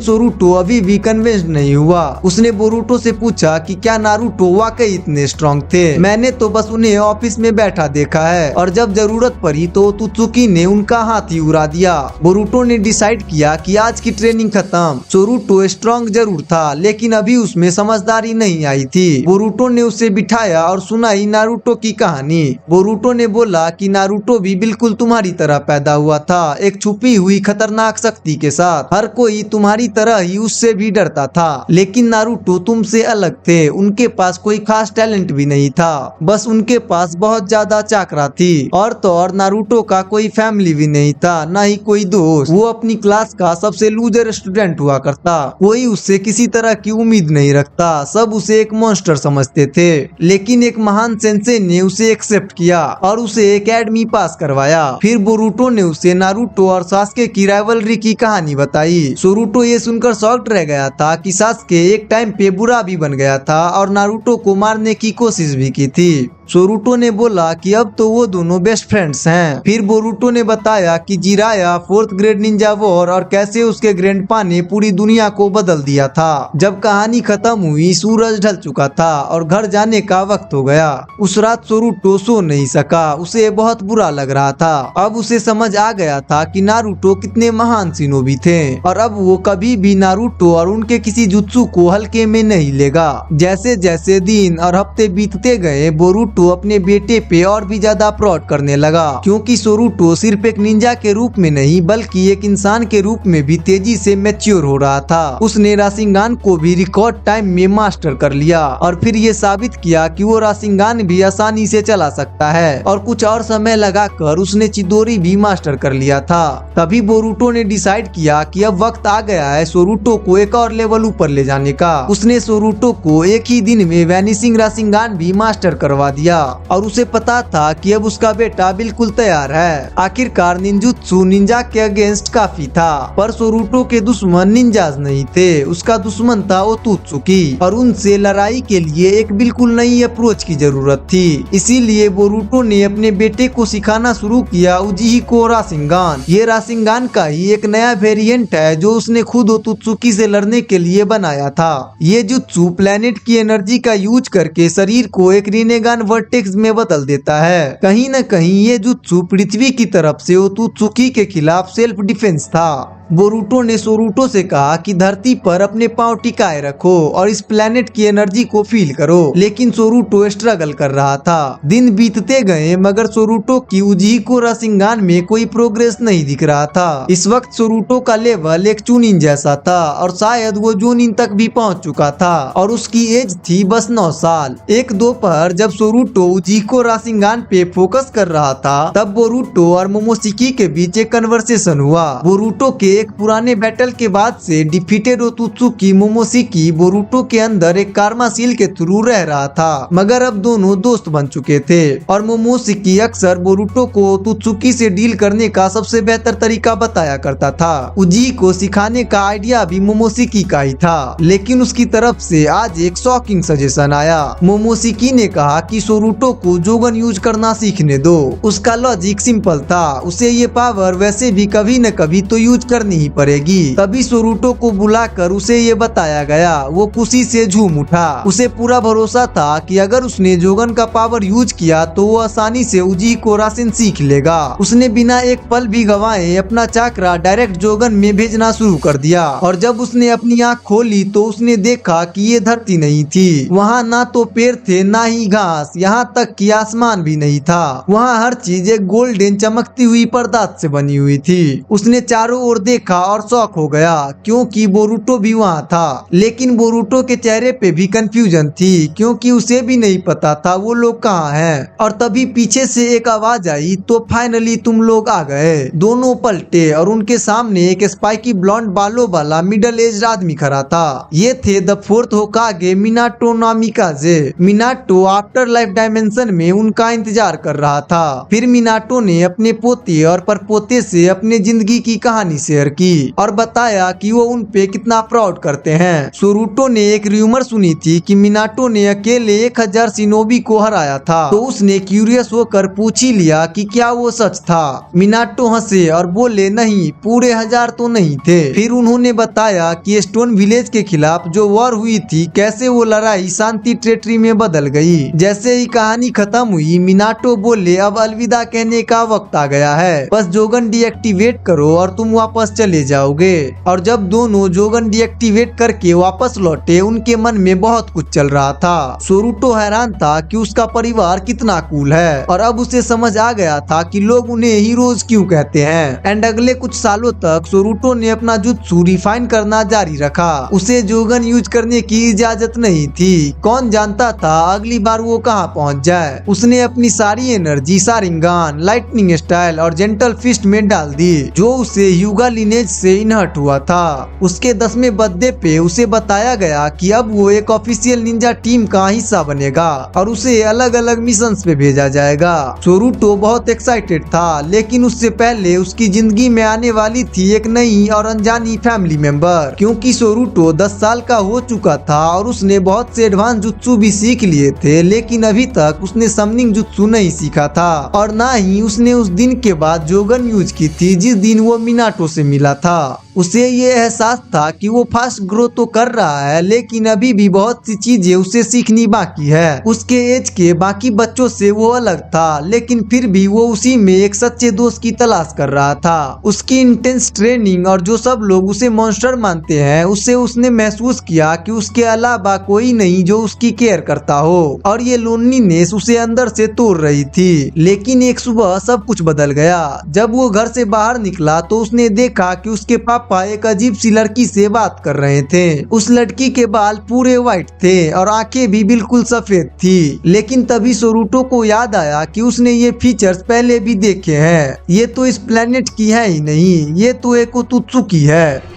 सोरुटो अभी भी कन्विंस नहीं हुआ। उसने बोरुटो से पूछा कि क्या नारुतो वाकई इतने स्ट्रॉन्ग थे? मैंने तो बस उन्हें ऑफिस में बैठा देखा है और जब जरूरत पड़ी तो तुत्सुकी ने उनका हाथ ही उड़ा दिया। बोरुटो ने डिसाइड किया कि आज की ट्रेनिंग खत्म। सोरुटो स्ट्रॉन्ग जरूर था, लेकिन अभी उसमें समझदारी नहीं आई थी। बोरुटो ने उसे बिठाया और सुनाई नारुतो की कहानी। बोरुटो ने बोला कि नारुतो भी बिल्कुल तुम्हारी तरह पैदा हुआ था, एक छुपी हुई खतरनाक शक्ति के साथ। हर कोई तुम्हारी तरह ही उससे भी डरता था, लेकिन नारुतो तुमसे अलग थे। उनके पास कोई खास टैलेंट भी नहीं था, बस उनके पास बहुत ज्यादा चाकरा थी। और तो और नारुतो का कोई फैमिली भी नहीं था, ना ही कोई दोस्त। वो अपनी क्लास का सबसे लूजर स्टूडेंट हुआ करता, कोई उससे किसी तरह की उम्मीद नहीं रखता, सब उसे एक मॉन्स्टर समझते थे। लेकिन एक महान सेंसे ने उसे एक्सेप्ट किया और उसे एकेडमी पास करवाया। फिर बोरुटो ने उसे नारुतो और सास्के की राइवलरी की कहानी बताई। सोरुटो ये सुनकर शॉक्ड रह गया था कि सास्के एक टाइम पे बुरा भी बन गया था और नारुतो को मारने की कोशिश भी की थी। सोरुटो ने बोला कि अब तो वो दोनों बेस्ट फ्रेंड्स हैं। फिर बोरुटो ने बताया कि Jiraiya 4th grade Ninja war और कैसे उसके ग्रैंडपा ने पूरी दुनिया को बदल दिया था। जब कहानी खत्म हुई सूरज ढल चुका था और घर जाने का वक्त हो गया। उस रात सोरुटो सो नहीं सका, उसे बहुत बुरा लग रहा था। अब उसे समझ आ गया था कि नारुतो कितने महान शिनोबी थे और अब वो कभी भी नारुतो और उनके किसी जुत्सु को हल्के में नहीं लेगा। जैसे जैसे दिन और हफ्ते बीतते गए बोरुटो अपने बेटे पे और भी ज्यादा प्राउड करने लगा, क्योंकि सोरुटो सिर्फ एक निंजा के रूप में नहीं बल्कि एक इंसान के रूप में भी तेजी से मैच्योर हो रहा था। उसने राशिंगान को भी रिकॉर्ड टाइम में मास्टर कर लिया और फिर ये साबित किया कि वो राशिंगान भी आसानी से चला सकता है। और कुछ और समय लगाकर उसने चिदोरी भी मास्टर कर लिया था। तभी बोरुटो ने डिसाइड किया कि अब वक्त आ गया है सोरुटो को एक और लेवल ऊपर ले जाने का। उसने सोरुटो को एक ही दिन में वैनिशिंग राशिंगान भी मास्टर करवा दिया और उसे पता था कि अब उसका बेटा बिल्कुल तैयार है। आखिरकार निंजुत्सु निंजा के अगेंस्ट काफी था, पर सोरुटो के दुश्मन निंजाज नहीं थे, उसका दुश्मन था ओत्सुकी और उनसे लड़ाई के लिए एक बिल्कुल नई अप्रोच की जरूरत थी। इसीलिए बोरुटो ने अपने बेटे को सिखाना शुरू किया उजीहिको राशिंगान। ये राशिंगान का ही एक नया वेरिएंट है जो उसने खुद ओत्सुकी से लड़ने के लिए बनाया था। ये जुत्सु प्लेनेट की एनर्जी का यूज करके शरीर को एक रिनेगान वर्टेक्स में बदल देता है। कहीं न कहीं ये जुत्सु पृथ्वी की तरफ से ओत्सुकी के खिलाफ सेल्फ डिफेंस था। बोरुटो ने सोरुटो से कहा कि धरती पर अपने पांव टिकाए रखो और इस प्लेनेट की एनर्जी को फील करो, लेकिन सोरुटो स्ट्रगल कर रहा था। दिन बीतते गए मगर सोरुटो की उजीहिको राशिंगान में कोई प्रोग्रेस नहीं दिख रहा था। इस वक्त सोरुटो का लेवल एक चूनिन जैसा था और शायद वो जूनिन तक भी पहुंच चुका था और उसकी एज थी बस 9 साल। एक दोपहर जब सोरुटो उजीहिको राशिंगान पे फोकस कर रहा था तब बोरुटो और मोमोशिकी के बीच एक कन्वर्सेशन हुआ। बोरुटो के एक पुराने बैटल के बाद से डिफीटेड ओत्सुकी मोमोशिकी बोरुटो के अंदर एक कार्मा सील के थ्रू रह रहा था, मगर अब दोनों दोस्त बन चुके थे और मोमोशिकी अक्सर बोरुटो को ओत्सुकी से डील करने का सबसे बेहतर तरीका बताया करता था। उजी को सिखाने का आइडिया भी मोमोशिकी का ही था, लेकिन उसकी तरफ से आज एक शॉकिंग सजेशन आया। मोमोशिकी ने कहा कि सोरुटो को जोगन यूज करना सीखने दो। उसका लॉजिक सिंपल था, उसे ये पावर वैसे भी कभी न कभी तो यूज करनी करनी ही पड़ेगी। तभी सोरूटो को बुलाकर उसे ये बताया गया। वो खुशी से झूम उठा। उसे पूरा भरोसा था कि अगर उसने जोगन का पावर यूज किया तो वो आसानी से उजी को राशन सीख लेगा। उसने बिना एक पल भी गवाए अपना चाकरा डायरेक्ट जोगन में भेजना शुरू कर दिया। और जब उसने अपनी आँख खोली तो उसने देखा कि ये धरती नहीं थी। वहाँ ना तो पेड़ थे ना ही घास, यहाँ तक कि आसमान भी नहीं था। वहाँ हर चीज एक गोल्डन चमकती हुई पर्दात से बनी हुई थी। उसने चारों ओर देखा और शॉक हो गया क्योंकि बोरुटो भी वहाँ था। लेकिन बोरुटो के चेहरे पे भी कंफ्यूजन थी क्योंकि उसे भी नहीं पता था वो लोग कहाँ हैं। और तभी पीछे से एक आवाज आई, तो फाइनली तुम लोग आ गए। दोनों पलटे और उनके सामने एक स्पाइकी ब्लॉन्ड बालों वाला मिडिल एज आदमी खड़ा था। ये थे the fourth Hokage Minato Namikaze. Minato after life dimension में उनका इंतजार कर रहा था। फिर मिनाटो ने अपने पोते और परपोते से अपने जिंदगी की कहानी शेयर की और बताया कि वो उन पे कितना प्राउड करते हैं। सोरूटो ने एक र्यूमर सुनी थी कि मिनाटो ने अकेले 1000 शिनोबी को हराया था, तो उसने क्यूरियस होकर पूछ ही लिया कि क्या वो सच था। मिनाटो हंसे और बोले नहीं, पूरे 1000 तो नहीं थे। फिर उन्होंने बताया कि स्टोन विलेज के खिलाफ जो वॉर हुई थी, कैसे वो लड़ाई शांति टेरिटरी में बदल गई। जैसे ही कहानी खत्म हुई, मिनाटो बोले अब अलविदा कहने का वक्त आ गया है, बस जोगन डीएक्टिवेट करो और तुम वापस चले जाओगे। और जब दोनों जोगन डीएक्टिवेट करके वापस लौटे, उनके मन में बहुत कुछ चल रहा था। सोरूटो हैरान था कि उसका परिवार कितना कूल है और अब उसे समझ आ गया था कि लोग उन्हें हीरोज क्यों कहते हैं। एंड अगले कुछ सालों तक सोरूटो ने अपना जुत्सु रिफाइन करना जारी रखा। उसे जोगन यूज करने की इजाजत नहीं थी। कौन जानता था अगली बार वो कहाँ पहुँच जाए। उसने अपनी सारी एनर्जी शारिंगान, लाइटनिंग स्टाइल और जेंटल फिस्ट में डाल दी, जो उसे ह्यूगा लिनेज से इनहर्ट हुआ था। उसके 10वें बर्थडे पे उसे बताया गया कि अब वो एक ऑफिशियल निंजा टीम का हिस्सा बनेगा और उसे अलग अलग मिशंस पे भेजा जाएगा। सोरूटो बहुत एक्साइटेड था, लेकिन उससे पहले उसकी जिंदगी में आने वाली थी एक नई और अनजानी फैमिली मेंबर। क्योंकि सोरूटो 10 साल का हो चुका था और उसने बहुत से एडवांस जुत्सु भी सीख लिए थे, लेकिन अभी तक उसने समनिंग जुत्सु नहीं सीखा था और ना ही उसने उस दिन के बाद जोगन यूज की थी जिस दिन वो मिनाटो से मिला था। उसे ये एहसास था कि वो फास्ट ग्रो तो कर रहा है, लेकिन अभी भी बहुत सी चीजें उसे सीखनी बाकी है। उसके एज के बाकी बच्चों से वो अलग था, लेकिन फिर भी वो उसी में एक सच्चे दोस्त की तलाश कर रहा था। उसकी इंटेंस ट्रेनिंग और जो सब लोग उसे मॉन्स्टर मानते हैं, उससे उसने महसूस किया कि उसके अलावा कोई नहीं जो उसकी केयर करता हो और ये लोनलीनेस उसे अंदर से तोड़ रही थी। लेकिन एक सुबह सब कुछ बदल गया। जब वो घर से बाहर निकला तो उसने देखा कि उसके पापा एक अजीब सी लड़की से बात कर रहे थे। उस लड़की के बाल पूरे व्हाइट थे और आंखें भी बिल्कुल सफेद थी। लेकिन तभी सोरूटो को याद आया कि उसने ये फीचर्स पहले भी देखे हैं। ये तो इस प्लेनेट की है ही नहीं, ये तो एक ओतुत्सुकी है।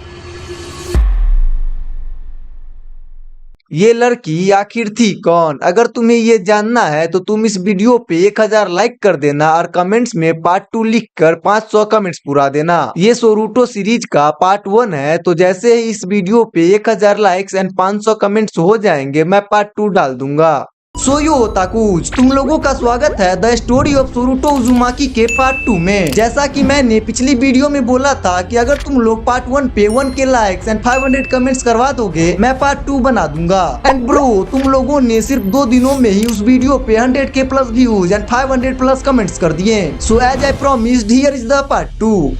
ये लड़की आखिर थी कौन? अगर तुम्हें ये जानना है तो तुम इस वीडियो पे 1000 लाइक कर देना और कमेंट्स में पार्ट 2 लिखकर 500 कमेंट्स पूरा देना। ये सोरूटो सीरीज का पार्ट 1 है, तो जैसे ही इस वीडियो पे 1000 लाइक्स एंड 500 कमेंट्स हो जाएंगे, मैं पार्ट 2 डाल दूंगा। सोयो ओताकुज, तुम लोगों का स्वागत है द स्टोरी ऑफ सोरूटो उजुमाकी के पार्ट 2 में। जैसा कि मैंने पिछली वीडियो में बोला था कि अगर तुम लोग पार्ट 1 पे 1K लाइक्स एंड 500 कमेंट्स करवा दोगे, मैं पार्ट 2 बना दूंगा। एंड ब्रो, तुम लोगों ने सिर्फ 2 दिनों में ही उस वीडियो पे 100K plus views and 500 plus comments कर दिए। So as I promised, here is the part 2।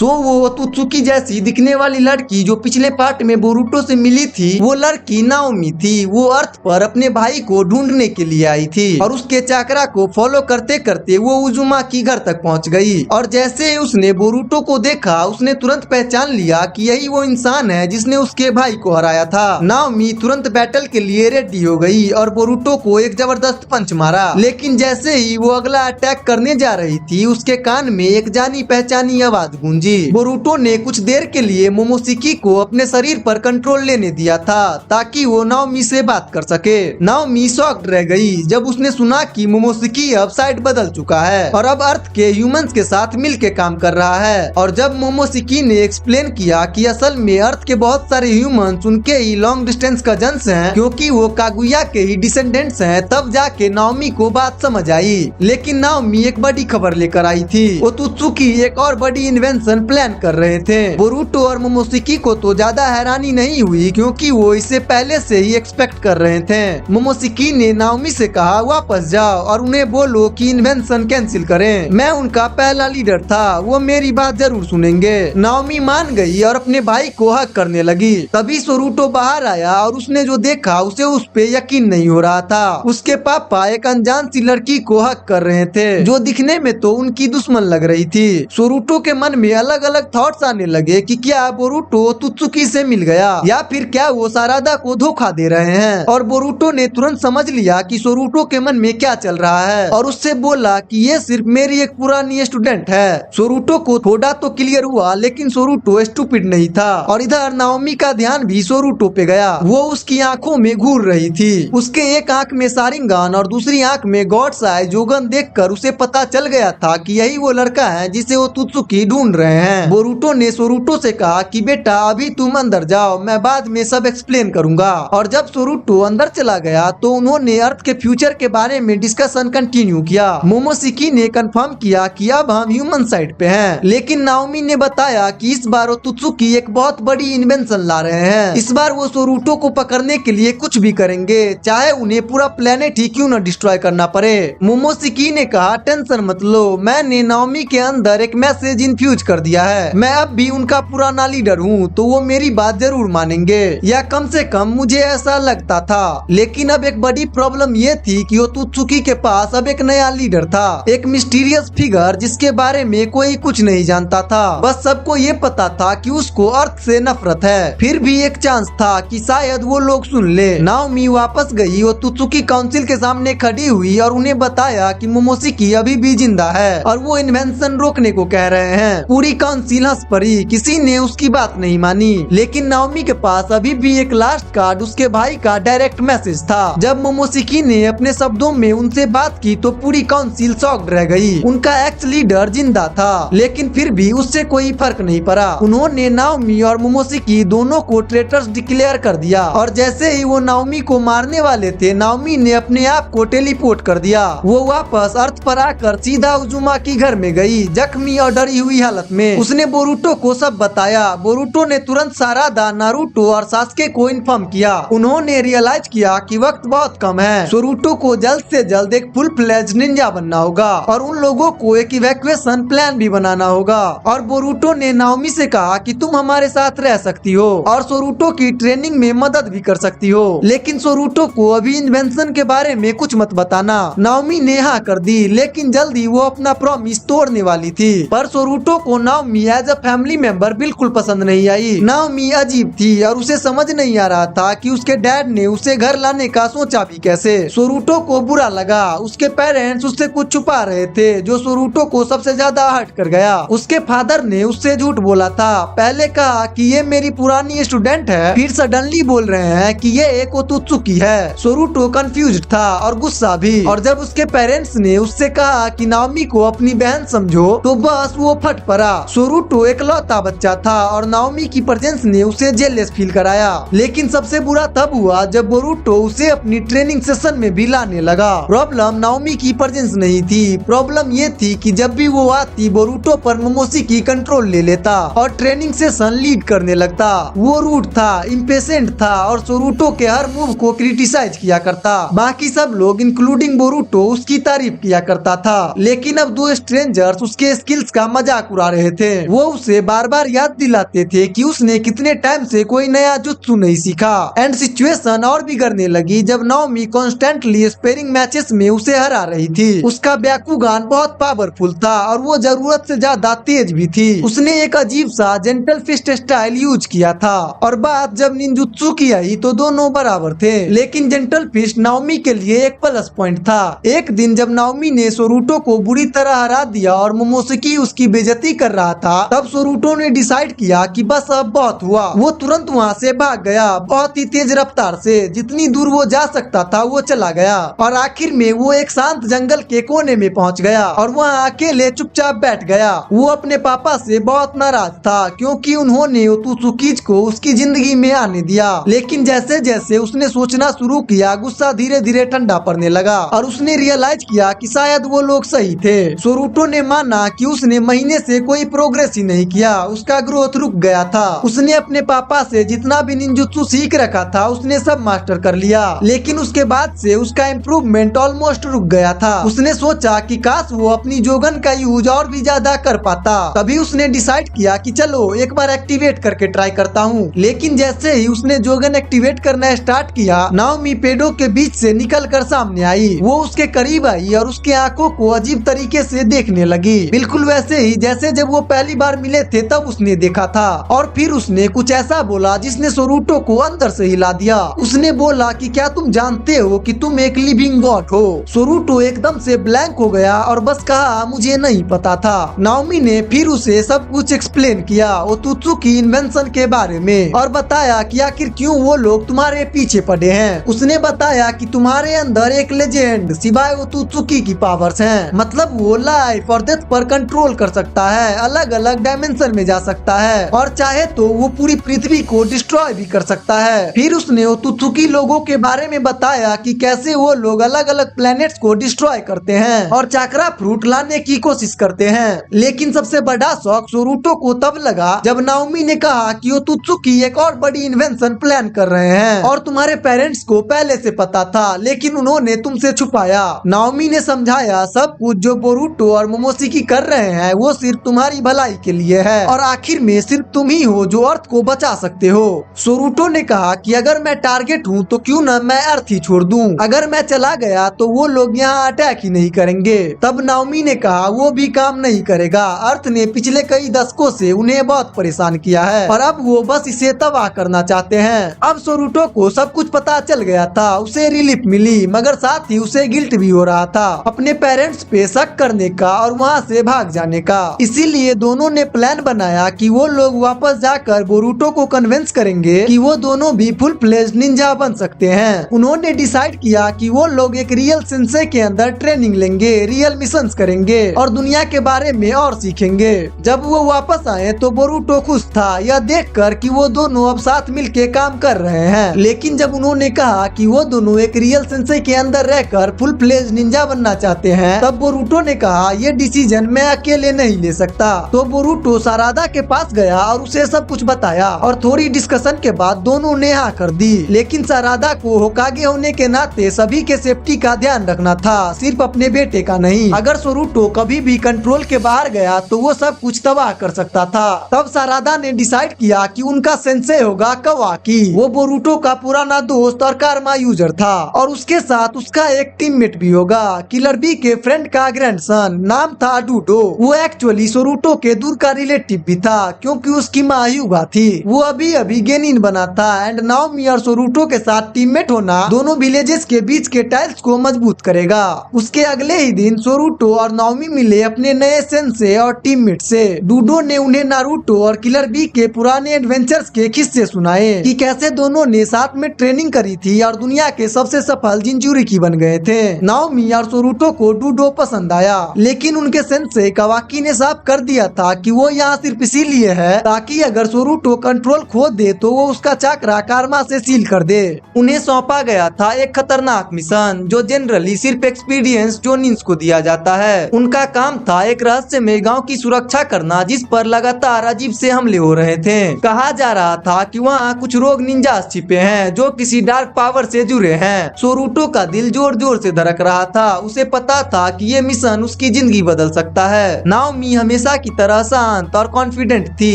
वो ओतुत्सुकी जैसी दिखने वाली लड़की जो पिछले पार्ट में बोरुटो से मिली थी, वो लड़की नाओमी थी। वो अर्थ पर अपने भाई को ढूंढने के लिए आई थी और उसके चाकरा को फॉलो करते करते वो उजुमाकी घर तक पहुंच गई। और जैसे ही उसने बोरुटो को देखा, उसने तुरंत पहचान लिया कि यही वो इंसान है जिसने उसके भाई को हराया था। नाओमी तुरंत बैटल के लिए रेडी हो गई और बोरुटो को एक जबरदस्त पंच मारा। लेकिन जैसे ही वो अगला अटैक करने जा रही थी, उसके कान में एक जानी पहचानी आवाज गूंजी। लगी। बोरुटो ने कुछ देर के लिए मोमोशिकी को अपने शरीर पर कंट्रोल लेने दिया था ताकि वो नाओमी से बात कर सके। नाओमी शॉक्ड रह गई जब उसने सुना कि मोमोशिकी अब साइड बदल चुका है और अब अर्थ के ह्यूमंस के साथ मिलके काम कर रहा है। और जब मोमोशिकी ने एक्सप्लेन किया कि असल में अर्थ के बहुत सारे ह्यूमंस उनके ही लॉन्ग डिस्टेंस कजन्स हैं क्योंकि वो कागुया के ही डिसेंडेंट्स हैं, तब जाके नाओमी को बात समझ आई। लेकिन नाओमी एक बड़ी खबर लेकर आई थी। ओत्सुकी एक और बड़ी इन्वेंशन प्लान कर रहे थे। बोरुटो और मोमोशिकी को तो ज्यादा हैरानी नहीं हुई क्योंकि वो इसे पहले से ही एक्सपेक्ट कर रहे थे। मोमोशिकी ने नाओमी से कहा वापस जाओ और उन्हें बोलो कि इन्वेंशन कैंसिल करें। मैं उनका पहला लीडर था, वो मेरी बात जरूर सुनेंगे। नाओमी मान गई और अपने भाई को हक करने लगी। तभी सोरूटो बाहर आया और उसने जो देखा उसे उस पे यकीन नहीं हो रहा था। उसके पापा एक अनजान सी लड़की को हक कर रहे थे जो दिखने में तो उनकी दुश्मन लग रही थी। सोरूटो के मन में अलग अलग थॉट्स आने लगे कि क्या बोरुटो ओत्सुकी से मिल गया या फिर क्या वो सारादा को धोखा दे रहे हैं। और बोरुटो ने तुरंत समझ लिया कि सोरूटो के मन में क्या चल रहा है और उससे बोला कि ये सिर्फ मेरी एक पुरानी स्टूडेंट है। सोरूटो को थोड़ा तो क्लियर हुआ लेकिन सोरूटो स्टूपिड नहीं था। और इधर नाओमी का ध्यान भी सोरूटो पे गया। वो उसकी आंखों में घूर रही थी। उसके एक आंख में सारिंगान और दूसरी आंख में गॉड्स आई जोगन देखकर उसे पता चल गया था कि यही वो लड़का है जिसे वो ओत्सुकी ढूंढ रहे हैं। बोरुटो ने सोरूटो से कहा कि बेटा अभी तुम अंदर जाओ, मैं बाद में सब एक्सप्लेन करूंगा। और जब सोरूटो अंदर चला गया तो उन्होंने अर्थ के फ्यूचर के बारे में डिस्कशन कंटिन्यू किया। मोमोशिकी ने कंफर्म किया कि अब हम ह्यूमन साइड पे हैं, लेकिन नाओमी ने बताया कि इस बार ओत्सुकी एक बहुत बड़ी इन्वेंशन ला रहे हैं। इस बार वो सोरूटो को पकड़ने के लिए कुछ भी करेंगे, चाहे उन्हें पूरा प्लेनेट ही क्यों न डिस्ट्रॉय करना पड़े। मोमोशिकी ने कहा टेंशन मत लो, मैंने नाओमी के अंदर एक मैसेज इन्फ्यूज कर दिया है। मैं अब भी उनका पुराना लीडर हूँ तो वो मेरी बात जरूर मानेंगे, या कम से कम मुझे ऐसा लगता था। लेकिन अब एक बड़ी प्रॉब्लम ये थी कि ओत्सुकी के पास अब एक नया लीडर था, एक मिस्टीरियस फिगर जिसके बारे में कोई कुछ नहीं जानता था। बस सबको ये पता था कि उसको अर्थ से नफरत है। फिर भी एक चांस था कि शायद वो लोग सुन ले। नाओमी वापस गई, ओत्सुकी काउंसिल के सामने खड़ी हुई और उन्हें बताया कि मोमोशिकी अभी भी जिंदा है और वो इन्वेंशन रोकने को कह रहे हैं। पूरी काउंसिल हंस पड़ी, किसी ने उसकी बात नहीं मानी। लेकिन नाओमी के पास अभी भी एक लास्ट कार्ड उसके भाई का डायरेक्ट मैसेज था। जब मोमोशिकी ने अपने शब्दों में उनसे बात की तो पूरी काउंसिल शॉक्ड रह गई। उनका एक्स लीडर जिंदा था लेकिन फिर भी उससे कोई फर्क नहीं पड़ा। उन्होंने नाओमी और मोमोशिकी दोनों को ट्रेटर्स डिक्लेयर कर दिया और जैसे ही वो नाओमी को मारने वाले थे, नाओमी ने अपने आप को टेलीपोर्ट कर दिया। वो वापस अर्थ पर आकर सीधा उजुमाकी घर में गई, जख्मी और डरी हुई हालत में। उसने बोरुटो को सब बताया। बोरुटो ने तुरंत सारादा, नारुतो और सास्के को इन्फॉर्म किया। उन्होंने रियलाइज किया कि वक्त बहुत कम है। सोरूटो को जल्द से जल्द एक फुल फ्लेज निंजा बनना होगा और उन लोगों को एक इवैक्यूएशन प्लान भी बनाना होगा। और बोरुटो ने नाओमी से कहा कि तुम हमारे साथ रह सकती हो और सोरूटो की ट्रेनिंग में मदद भी कर सकती हो, लेकिन सोरूटो को अभी इन्वेंशन के बारे में कुछ मत बताना। नाओमी ने हाँ कर दी, लेकिन जल्दी वो अपना प्रॉमिस तोड़ने वाली थी। पर सोरूटो को Naomi as a family member बिल्कुल पसंद नहीं आई। नाओमी अजीब थी और उसे समझ नहीं आ रहा था कि उसके डैड ने उसे घर लाने का सोचा भी कैसे। सोरूटो को बुरा लगा, उसके पेरेंट्स उससे कुछ छुपा रहे थे जो सोरूटो को सबसे ज्यादा हर्ट कर गया। उसके फादर ने उससे झूठ बोला था, पहले कहा कि ये मेरी पुरानी स्टूडेंट है, फिर सडनली बोल रहे हैं कि ये एक ओत्सुकी है। सोरूटो कंफ्यूज्ड था और गुस्सा भी। और जब उसके पेरेंट्स ने उससे कहा कि नाओमी को अपनी बहन समझो तो बस वो फट पड़ा। सोरूटो एकलौता बच्चा था और नाओमी की प्रेजेंस ने उसे जेलस फील कराया। लेकिन सबसे बुरा तब हुआ जब बोरुटो उसे अपनी ट्रेनिंग सेशन में भी लाने लगा। प्रॉब्लम नाओमी की प्रेजेंस नहीं थी, प्रॉब्लम ये थी कि जब भी वो आती बोरुटो पर मोमोशिकी कंट्रोल ले लेता और ट्रेनिंग सेशन लीड करने लगता। वो रूड था, इम्पेशेंट था और सोरूटो के हर मूव को क्रिटिसाइज किया करता। बाकी सब लोग इंक्लूडिंग बोरुटो उसकी तारीफ किया करता था। लेकिन अब दो स्ट्रेंजर्स उसके स्किल्स का मजाक उड़ा रहे थे। वो उसे बार बार याद दिलाते थे कि उसने कितने टाइम से कोई नया जुत्सु नहीं सीखा। एंड सिचुएशन और बिगड़ने लगी जब नाओमी कॉन्स्टेंटली स्पेरिंग मैचेस में उसे हरा रही थी। उसका ब्याकुगान बहुत पावरफुल था और वो जरूरत से ज्यादा तेज भी थी। उसने एक अजीब सा जेंटल फिस्ट स्टाइल यूज किया था और बात जब निंजुत्सु की आई तो दोनों बराबर थे। लेकिन जेंटल फिस्ट नाओमी के लिए एक प्लस पॉइंट था। एक दिन जब नाओमी ने सोरूटो को बुरी तरह हरा दिया और मोमोशिकी उसकी बेइज्जती कर रहा था, तब सोरूटो ने डिसाइड किया कि बस अब बहुत हुआ। वो तुरंत वहाँ से भाग गया, बहुत ही तेज रफ्तार से। जितनी दूर वो जा सकता था वो चला गया और आखिर में वो एक शांत जंगल के कोने में पहुँच गया और वहाँ अकेले चुपचाप बैठ गया। वो अपने पापा से बहुत नाराज था क्योंकि उन्होंने ओत्सुकीज को उसकी जिंदगी में आने दिया। लेकिन जैसे जैसे उसने सोचना शुरू किया, गुस्सा धीरे धीरे ठंडा पड़ने लगा और उसने रियलाइज किया कि शायद वो लोग सही थे। सोरूटो ने माना कि उसने महीने से कोई प्रोग्रेस ही नहीं किया, उसका ग्रोथ रुक गया था। उसने अपने पापा से जितना भी निंजुत्सु सीख रखा था उसने सब मास्टर कर लिया, लेकिन उसके बाद से उसका इम्प्रूवमेंट ऑलमोस्ट रुक गया था। उसने सोचा कि काश वो अपनी जोगन का यूज और भी ज्यादा कर पाता। तभी उसने डिसाइड किया कि चलो एक बार एक्टिवेट करके ट्राई करता हूँ। लेकिन जैसे ही उसने जोगन एक्टिवेट करना स्टार्ट किया, नाओमी पेड़ों के बीच से निकल कर सामने आई। वो उसके करीब आई और उसके आंखों को अजीब तरीके से देखने लगी, बिल्कुल वैसे ही जैसे जब वो पहली बार मिले थे तब उसने देखा था। और फिर उसने कुछ ऐसा बोला जिसने सोरूटो को अंदर से हिला दिया। उसने बोला कि क्या तुम जानते हो कि तुम एक लिविंग गॉड हो? सोरूटो एकदम से ब्लैंक हो गया और बस कहा मुझे नहीं पता था। नाओमी ने फिर उसे सब कुछ एक्सप्लेन किया ओत्सुकी इन्वेंशन के बारे में और बताया कि आखिर क्यों वो लोग तुम्हारे पीछे पड़े हैं। उसने बताया कि तुम्हारे अंदर एक लेजेंड सिवाय ओत्सुकी की पावर्स हैं, मतलब वो लाइफ और डेथ पर कंट्रोल कर सकता है, अलग अलग डायमेंशन में जा सकता है और चाहे तो वो पूरी पृथ्वी को डिस्ट्रॉय भी कर सकता है। फिर उसने ओत्सुकी लोगों के बारे में बताया कि कैसे वो लोग अलग अलग प्लैनेट्स को डिस्ट्रॉय करते हैं और चाकरा फ्रूट लाने की कोशिश करते हैं। लेकिन सबसे बड़ा शौक सोरूटो को तब लगा जब नाओमी ने कहा कि ओत्सुकी एक और बड़ी इन्वेंशन प्लान कर रहे हैं और तुम्हारे पेरेंट्स को पहले से पता था, लेकिन उन्होंने तुमसे छुपाया। नाओमी ने समझाया सब कुछ जो बोरुटो और मोमोशिकी कर रहे हैं वो सिर्फ तुम्हारी भलाई के लिए है और आखिर में सिर्फ तुम ही हो जो अर्थ को बचा सकते हो। सोरूटो ने कहा कि अगर मैं टारगेट हूँ तो क्यों न मैं अर्थ ही छोड़ दूं, अगर मैं चला गया तो वो लोग यहाँ अटैक ही नहीं करेंगे। तब नाओमी ने कहा वो भी काम नहीं करेगा, अर्थ ने पिछले कई दशकों से उन्हें बहुत परेशान किया है और अब वो बस इसे तबाह करना चाहते हैं। अब सोरूटो को सब कुछ पता चल गया था, उसे रिलीफ मिली मगर साथ ही उसे गिल्ट भी हो रहा था अपने पेरेंट्स पे शक करने का और वहाँ से भाग जाने का। इसीलिए दोनों ने प्लान बनाया कि वो लोग वापस जाकर बोरुटो को कन्विंस करेंगे कि वो दोनों भी फुल फ्लेज्ड निंजा बन सकते हैं। उन्होंने डिसाइड किया कि वो लोग एक रियल सेंसे के अंदर ट्रेनिंग लेंगे, रियल मिशंस करेंगे और दुनिया के बारे में और सीखेंगे। जब वो वापस आए तो बोरुटो खुश था यह देखकर कि वो दोनों अब साथ मिलके काम कर रहे हैं। लेकिन जब उन्होंने कहा कि वो दोनों एक रियल सेंसे के अंदर रहकर फुल फ्लेज्ड निंजा बनना चाहते हैं, तब बोरुटो ने कहा ये डिसीजन मैं अकेले नहीं ले सकता। तो बोरुटो सारादा के पास गया और उसे सब कुछ बताया और थोड़ी डिस्कशन के बाद दोनों ने हाँ कर दी। लेकिन सारादा को होकागे होने के नाते सभी के सेफ्टी का ध्यान रखना था, सिर्फ अपने बेटे का नहीं। अगर सोरूटो कभी भी कंट्रोल के बाहर गया तो वो सब कुछ तबाह कर सकता था। तब सारादा ने डिसाइड किया कि उनका सेंसे होगा कवाकी। वो बोरुटो का पुराना दोस्त और कारमा यूजर था और उसके साथ उसका एक टीममेट भी होगा, किलर बी के फ्रेंड का ग्रैंडसन, नाम था डूडो। वो एक्चुअली सोरूटो के दूर का रिलेटिव भी था क्योंकि उसकी माँ युगा थी। वो अभी अभी गेनिन बना था एंड नाओमी और सोरूटो के साथ टीममेट होना दोनों विलेजेस के बीच के टाइल्स को मजबूत करेगा। उसके अगले ही दिन सोरूटो और नाओमी मिले अपने नए सेंसे और टीममेट से। डूडो ने उन्हें नारुतो और किलर बी के पुराने एडवेंचर्स के किस्से सुनाए कि कैसे दोनों ने साथ में ट्रेनिंग करी थी और दुनिया के सबसे सफल जिंजुरिकी बन गए थे। नाओमी और सोरूटो को डूडो पसंद आया, लेकिन उनके सेंसे कवाकी ने साफ कर दिया था कि वो यहाँ सिर्फ इसीलिए है ताकि अगर सोरूटो कंट्रोल खो दे तो वो उसका चाकरा कारमा से सील कर दे। उन्हें सौंपा गया था एक खतरनाक मिशन जो जनरली सिर्फ एक्सपीरियंस जोनिन्स को दिया जाता है। उनका काम था एक रहस्यमय गांव की सुरक्षा करना जिस पर लगातार अजीब से हमले हो रहे थे। कहा जा रहा था कि वहाँ कुछ रोग निंजास छिपे हैं जो किसी डार्क पावर से जुड़े हैं। सोरूटो का दिल जोर जोर से धड़क रहा था, उसे पता था कि ये मिशन उसकी जिंदगी बदल सकता है। नाओमी हमेशा की तरह शांत और कॉन्फिडेंट थी,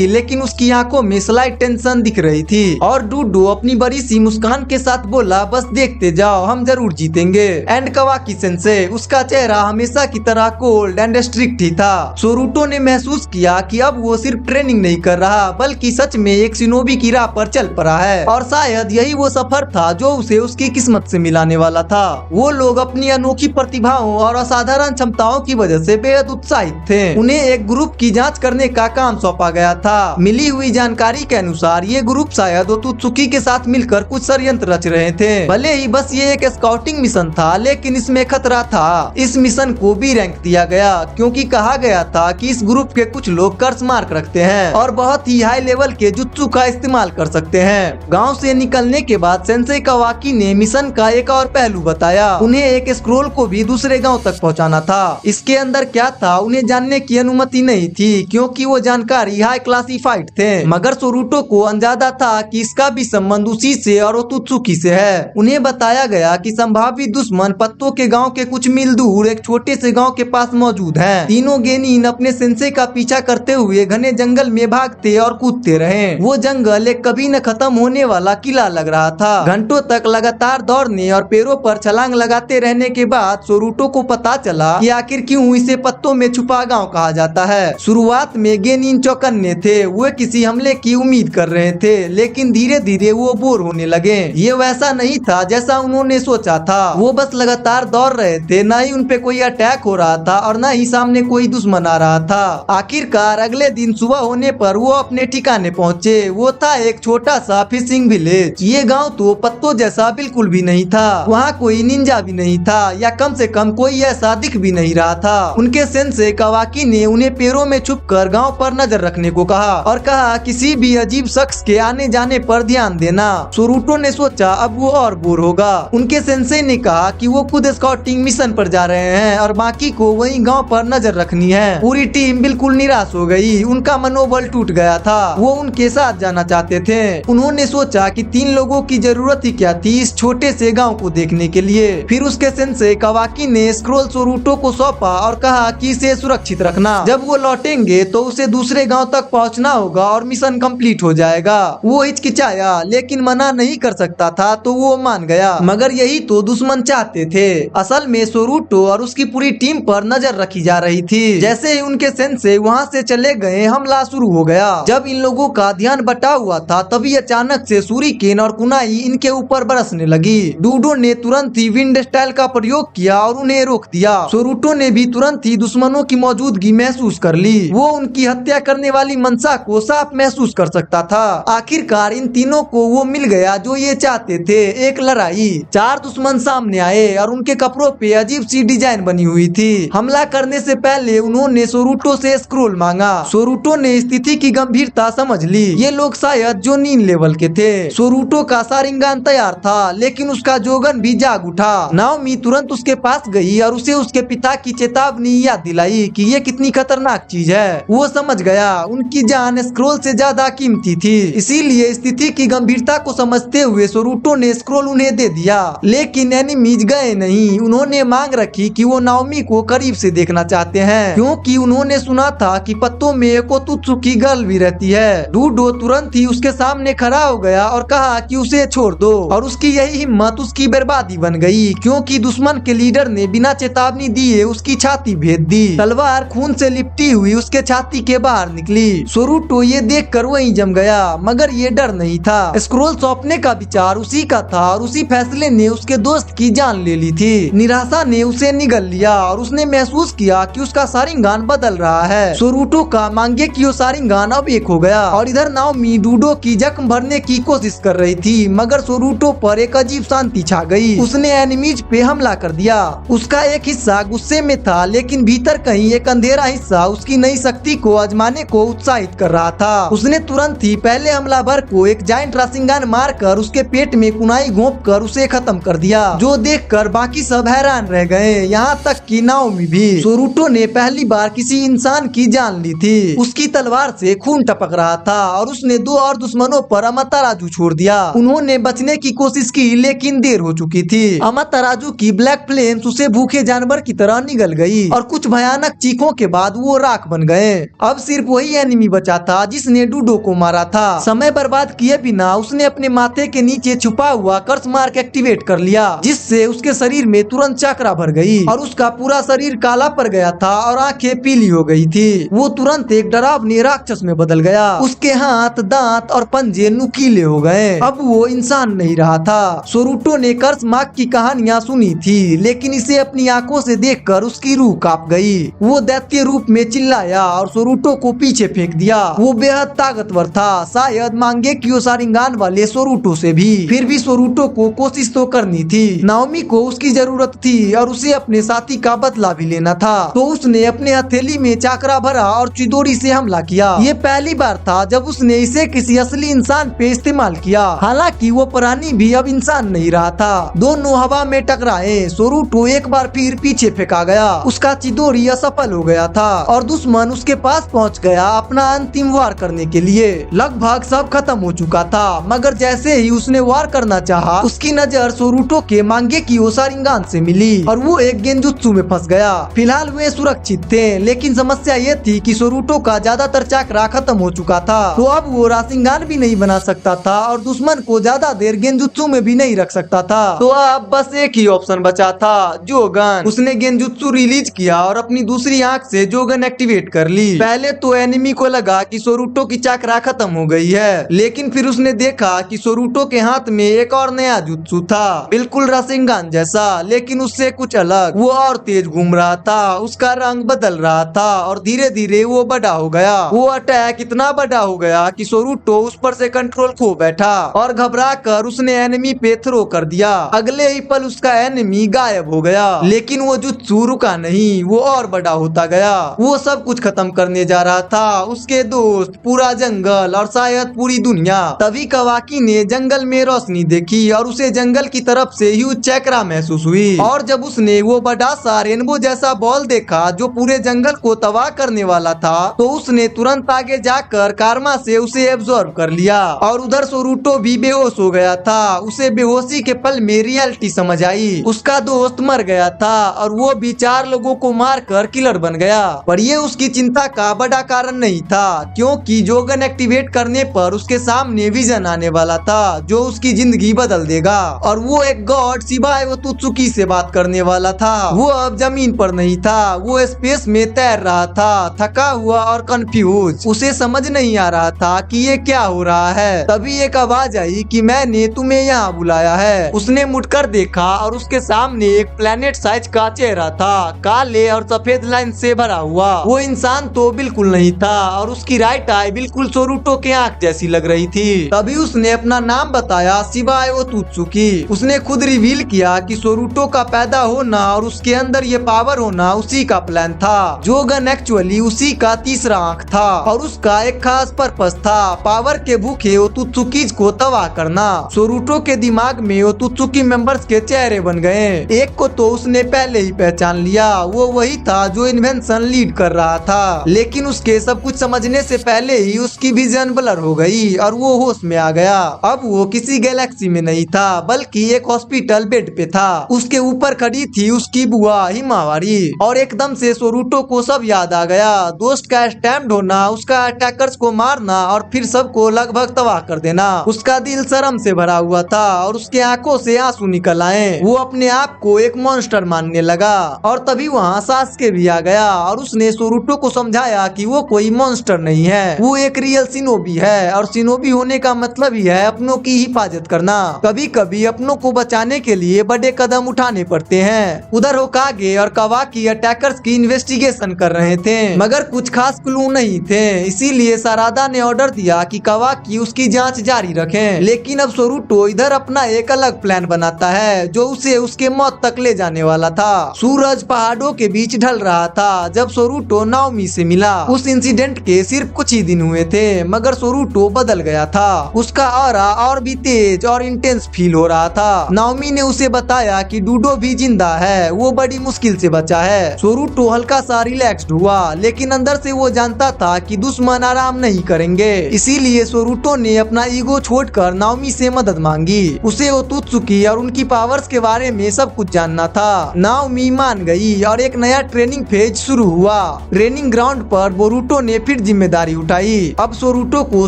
लेकिन उसकी आंखों में स्लाइट टेंशन दिख रही थी। और डूडो अपनी बड़ी सी मुस्कान के साथ बोला बस देखते जाओ, हम जरूर जीतेंगे। एंड कवाकी सेंसे, उसका चेहरा हमेशा की तरह कोल्ड एंड स्ट्रिक्ट ही था। सोरूटो ने महसूस किया कि अब वो सिर्फ ट्रेनिंग नहीं कर रहा बल्कि सच में एक शिनोबी की राह पर चल पड़ा है और शायद यही वो सफर था जो उसे उसकी किस्मत से मिलाने वाला था। वो लोग अपनी अनोखी प्रतिभाओं और असाधारण क्षमताओं की वजह से बेहद उत्साहित थे। उन्हें एक ग्रुप ग्रुप की जांच करने का काम सौंपा गया था। मिली हुई जानकारी के अनुसार ये ग्रुप शायद ओतुत्सुकी के साथ मिलकर कुछ षड्यंत्र रच रहे थे। भले ही बस ये एक स्काउटिंग मिशन था, लेकिन इसमें खतरा था। इस मिशन को बी रैंक दिया गया क्योंकि कहा गया था कि इस ग्रुप के कुछ लोग कर्स मार्क रखते हैं और बहुत ही हाई लेवल के जुत्सु का इस्तेमाल कर सकते हैं। गाँव से निकलने के बाद सेंसेई कावाकी ने मिशन का एक और पहलू बताया। उन्हें एक स्क्रोल को भी दूसरे गांव तक पहुंचाना था। इसके अंदर क्या था उन्हें जानने की अनुमति नहीं थी क्योंकि वो जानकारी हाई क्लासिफाइड थे। मगर सोरूटो को अंदाजा था कि इसका भी संबंध उसी से और ओतुत्सुकी से है। उन्हें बताया गया कि संभावित दुश्मन पत्तों के गांव के कुछ मील दूर एक छोटे से गांव के पास मौजूद हैं। तीनों गेनिन अपने सेंसेई का पीछा करते हुए घने जंगल में भागते और कूदते रहे। वो जंगल एक कभी न खत्म होने वाला किला लग रहा था। घंटों तक लगातार दौड़ने और पैरों पर छलांग लगाते रहने के बाद सोरूटो को पता चला कि आखिर क्यों इसे पत्तों में छुपा गांव कहा जाता है। शुरुआत में गेनिन चौकन्ने थे, वो किसी हमले की उम्मीद कर रहे थे, लेकिन धीरे धीरे वो बोर होने लगे। ये वैसा नहीं था जैसा उन्होंने सोचा था। वो बस लगातार दौड़ रहे थे, न ही उनपे कोई अटैक हो रहा था और न ही सामने कोई दुश्मन आ रहा था। आखिरकार अगले दिन सुबह होने पर वो अपने ठिकाने पहुँचे। वो था एक छोटा सा फिशिंग विलेज। ये गाँव तो पत्तों जैसा बिल्कुल भी नहीं था। वहाँ कोई निंजा भी नहीं था, या कम से कम कोई ऐसा दिख भी नहीं रहा था। उनके सेंसेई कावाकी ने उन्हें पैरों में छुपकर गांव पर नजर रखने को कहा और कहा किसी भी अजीब शख्स के आने जाने पर ध्यान देना। सोरूटो ने सोचा अब वो और बोर होगा। उनके सेंसेई ने कहा कि वो खुद स्काउटिंग मिशन पर जा रहे हैं और बाकी को वहीं गांव पर नजर रखनी है। पूरी टीम बिल्कुल निराश हो गई। उनका मनोबल टूट गया था। वो उनके साथ जाना चाहते थे। उन्होंने सोचा कि 3 लोगों की जरूरत ही क्या थी इस छोटे से गाँव को देखने के लिए। फिर उसके सेंसेई कावाकी ने स्क्रोल सोरूटो को सौंपा और कहा कि इसे सुरक्षित रखना। जब वो लौटेंगे तो उसे दूसरे गांव तक पहुंचना होगा और मिशन कंप्लीट हो जाएगा। वो हिचकिचाया लेकिन मना नहीं कर सकता था, तो वो मान गया। मगर यही तो दुश्मन चाहते थे। असल में सोरूटो और उसकी पूरी टीम पर नजर रखी जा रही थी। जैसे ही उनके सेंसेई वहां से चले गए, हमला शुरू हो गया। जब इन लोगों का ध्यान बटा हुआ था, तभी अचानक से सूरिकेन और कुनाई इनके ऊपर बरसने लगी। डूडो ने तुरंत ही विंड स्टाइल का प्रयोग किया और उन्हें रोक दिया। सोरूटो ने भी तुरंत ही दुश्मनों की मौजूदगी महसूस कर ली। वो उनकी हत्या करने वाली मंशा को साफ महसूस कर सकता था। आखिरकार इन तीनों को वो मिल गया जो ये चाहते थे, एक लड़ाई। 4 दुश्मन सामने आए और उनके कपड़ों पे अजीब सी डिजाइन बनी हुई थी। हमला करने से पहले उन्होंने सोरूटो से स्क्रोल मांगा। सोरूटो ने स्थिति की गंभीरता समझ ली। ये लोग शायद जोनिन लेवल के थे। सोरूटो का सारिंगान तैयार था, लेकिन उसका जोगन भी जाग उठा। नाओमी तुरंत उसके पास गई और उसे उसके पिता की चेतावनी याद दिलाई कि ये कितनी खतरनाक चीज है। वो समझ गया उनकी जान स्क्रोल से ज्यादा कीमती थी। इसीलिए स्थिति की गंभीरता को समझते हुए सोरूटो ने स्क्रोल उन्हें दे दिया। लेकिन एनिमीज गए नहीं। उन्होंने मांग रखी कि वो नाओमी को करीब से देखना चाहते हैं, क्योंकि उन्होंने सुना था कि पत्तों में एक ओतुत्सुकी गर्ल भी रहती है। डूडो तुरंत ही उसके सामने खड़ा हो गया और कहा कि उसे छोड़ दो, और उसकी यही हिम्मत उसकी बर्बादी बन गई, क्योंकि दुश्मन के लीडर ने बिना चेतावनी दिए उसकी छाती भेद दी। तलवार खून से लिपटी हुई उसके छाती के बाहर निकली। सोरूटो ये देखकर वहीं जम गया, मगर ये डर नहीं था। स्क्रोल सौंपने का विचार उसी का था और उसी फैसले ने उसके दोस्त की जान ले ली थी। निराशा ने उसे निगल लिया और उसने महसूस किया कि उसका सारिंगान बदल रहा है। सोरूटो का मांगेक्यो सारिंगान अब एक हो गया और इधर नाओमी डूडो की जख्म भरने की कोशिश कर रही थी, मगर सोरूटो पर एक अजीब शांति छा गई। उसने एनिमीज पे हमला कर दिया। उसका एक हिस्सा गुस्से में था, लेकिन भीतर कहीं एक अंधेरा हिस्सा उसकी नई शक्ति को आजमाने को उत्साहित कर रहा था। उसने तुरंत ही पहले हमलावर को एक जाइंट राशिंगान मारकर उसके पेट में कुनाई घोंप कर उसे खत्म कर दिया, जो देखकर बाकी सब हैरान रह गए, यहाँ तक कि नाओमी भी। सोरूटो ने पहली बार किसी इंसान की जान ली थी। उसकी तलवार से खून टपक रहा था और उसने 2 और दुश्मनों पर अमातराजू छोड़ दिया। उन्होंने बचने की कोशिश की, लेकिन देर हो चुकी थी। अमातराजू की ब्लैक फ्लेम्स उसे भूखे जानवर की तरह निगल गई और कुछ भयानक चीखों के बाद वो राख बन गए। अब सिर्फ वही एनिमी बचा था जिसने डूडो को मारा था। समय बर्बाद किए बिना उसने अपने माथे के नीचे छुपा हुआ कर्स मार्क एक्टिवेट कर लिया, जिससे उसके शरीर में तुरंत चक्रा भर गई और उसका पूरा शरीर काला पड़ गया था और आंखें पीली हो गई थी। वो तुरंत एक डरावनी राक्षस में बदल गया। उसके हाथ, दांत और पंजे नुकीले हो गए। अब वो इंसान नहीं रहा था। सोरूटो ने कर्स मार्क की कहानियां सुनी थी, लेकिन इसे अपनी आंखों से देखकर उसकी रूह कांप गई। वो दैत्य रूप में चिल्लाया और सोरूटो को पीछे फेंक दिया। वो बेहद ताकतवर था, शायद मांगेक्यू शारिंगान वाले सोरूटो से भी। फिर भी सोरूटो को कोशिश तो करनी थी। नाओमी को उसकी जरूरत थी और उसे अपने साथी का बदला भी लेना था, तो उसने अपने हथेली में चाकरा भरा और चिदोरी से हमला किया। ये पहली बार था जब उसने इसे किसी असली इंसान पे इस्तेमाल किया। हालांकि वो प्राणी भी अब इंसान नहीं रहा था। दोनों हवा में टकराए। सोरूटो एक बार फिर पीछे फेंका गया। उसका चिदोरी असफल हो गया था और दुश्मन उसके पास पहुंच गया अपना अंतिम वार करने के लिए। लगभग सब खत्म हो चुका था, मगर जैसे ही उसने वार करना चाहा, उसकी नजर सोरूटो के मांगेक्यू शारिंगान से मिली और वो एक गेंजुत्सु में फंस गया। फिलहाल वे सुरक्षित थे, लेकिन समस्या ये थी कि सोरूटो का ज्यादातर चाकरा खत्म हो चुका था, तो अब वो राशिंगान भी नहीं बना सकता था और दुश्मन को ज्यादा देर गेंजुत्सु में भी नहीं रख सकता था। तो अब बस एक ही ऑप्शन बचा था, जोगन। उसने गेंजुत्सु रिलीज किया और अपनी दूसरी आंख से जोगन एक्टिवेट कर ली। पहले तो एनिमी को लगा कि सोरूटो की चाकरा खत्म हो गई है, लेकिन फिर उसने देखा कि सोरूटो के हाथ में एक और नया जुत्सु था, बिल्कुल राशिंगान जैसा, लेकिन उससे कुछ अलग। वो और तेज घूम रहा था, उसका रंग बदल रहा था और धीरे धीरे वो बड़ा हो गया। वो अटैक इतना बड़ा हो गया कि सोरूटो उस पर से कंट्रोल खो बैठा और घबरा कर उसने एनिमी पे थ्रो कर दिया। अगले ही पल उसका एनिमी गायब हो गया, लेकिन वो जुत्सु रुका नहीं, वो और बड़ा होता गया। वो सब कुछ खत्म करने जा रहा था, उसके दोस्त, पूरा जंगल और शायद पूरी दुनिया। तभी कवाकी ने जंगल में रोशनी देखी और उसे जंगल की तरफ से ह्यूज चक्रा महसूस हुई। और जब उसने वो बड़ा सा रेनबो जैसा बॉल देखा जो पूरे जंगल को तबाह करने वाला था, तो उसने तुरंत आगे जाकर कारमा से उसे एब्जॉर्ब कर लिया। और उधर सोरूटो भी बेहोश हो गया था। उसे बेहोशी के पल में रियलिटी समझ आई। उसका दोस्त मर गया था और वो भी 4 लोगों को मारकर किलर बन गया। पर ये उसकी चिंता का बड़ा कारण नहीं था, क्योंकि जोगन एक्टिवेट करने पर उसके सामने विजन आने वाला था जो उसकी जिंदगी बदल देगा। और वो एक गॉड शिबा एवोतुत्सुकी से बात करने वाला था। वो अब जमीन पर नहीं था, वो स्पेस में तैर रहा था, थका हुआ और कंफ्यूज। उसे समझ नहीं आ रहा था कि ये क्या हो रहा है। तभी एक आवाज आई कि मैंने तुम्हें यहाँ बुलाया है। उसने मुड़कर देखा और उसके सामने एक प्लेनेट साइज का चेहरा था, काले और सफेद लाइन से भरा हुआ। वो इंसान तो बिल्कुल नहीं था और उसकी राइट आई बिल्कुल सोरूटो के आंख जैसी लग रही थी। तभी उसने अपना नाम बताया, शिबा एवोतुत्सुकी। उसने खुद रिवील किया कि सोरूटो का पैदा होना और उसके अंदर ये पावर होना उसी का प्लान था। जोगन एक्चुअली उसी का तीसरा आंख था और उसका एक खास पर्पस था, पावर के भूखे ओतुत्सुकीज को तबाह करना। सोरूटो के दिमाग में ओतुत्सुकी मेंबर्स के चेहरे बन गए। एक को तो उसने पहले ही पहचान लिया, वो वही था जो इन्वेंशन लीड कर रहा था, लेकिन उसके सब कुछ समझने से पहले ही उसकी विजन ब्लर हो गई और वो होश में आ गया। अब वो किसी गैलेक्सी में नहीं था, बल्कि एक हॉस्पिटल बेड पे था। उसके ऊपर खड़ी थी उसकी बुआ हिमावारी और एकदम से सोरूटो को सब याद आ गया। दोस्त का स्टैम्प्ड होना, उसका अटैकर्स को मारना और फिर सबको लगभग तबाह कर देना। उसका दिल शर्म से भरा हुआ था और उसके आंखों से आंसू निकल आए। वो अपने आप को एक मॉन्स्टर मानने लगा। और तभी वहाँ सास्के भी आ गया और उसने सोरूटो को समझाया कि वो कोई मॉन्स्टर नहीं है, वो एक रियल शिनोबी है और शिनोबी होने का मतलब ही है अपनों की हिफाजत करना। कभी कभी अपनों को बचाने के लिए बड़े कदम उठाने पड़ते हैं। उधर होकागे और कवाकी अटैकर्स की इन्वेस्टिगेशन कर रहे थे, मगर कुछ खास क्लू नहीं थे। इसीलिए सारादा ने ऑर्डर दिया कि कवाकी उसकी जांच जारी रखें। लेकिन अब सोरूटो इधर अपना एक अलग प्लान बनाता है जो उसे उसके मौत तक ले जाने वाला था। सूरज पहाड़ों के बीच ढल रहा था जब सोरूटो नाओमी से मिला। उस इंसिडेंट के सिर्फ कुछ ही दिन हुए थे, मगर सोरूटो बदल गया था। उसका ऑरा और भी तेज और इंटेंस फील हो रहा था। नाओमी ने उसे बताया कि डूडो भी जिंदा है, वो बड़ी मुश्किल से बचा है। सोरूटो हल्का सा रिलैक्स्ड हुआ, लेकिन अंदर से वो जानता था कि दुश्मन आराम नहीं करेंगे। इसीलिए सोरूटो ने अपना ईगो छोड़कर नाओमी से मदद मांगी। उसे ओतुत्सुकी और उनकी पावर्स के बारे में सब कुछ जानना था। नाओमी मान गई और एक नया ट्रेनिंग फेज शुरू हुआ। ट्रेनिंग ग्राउंड पर बोरूटो ने फिर जिम्मेदारी उठाई। अब सोरूटो को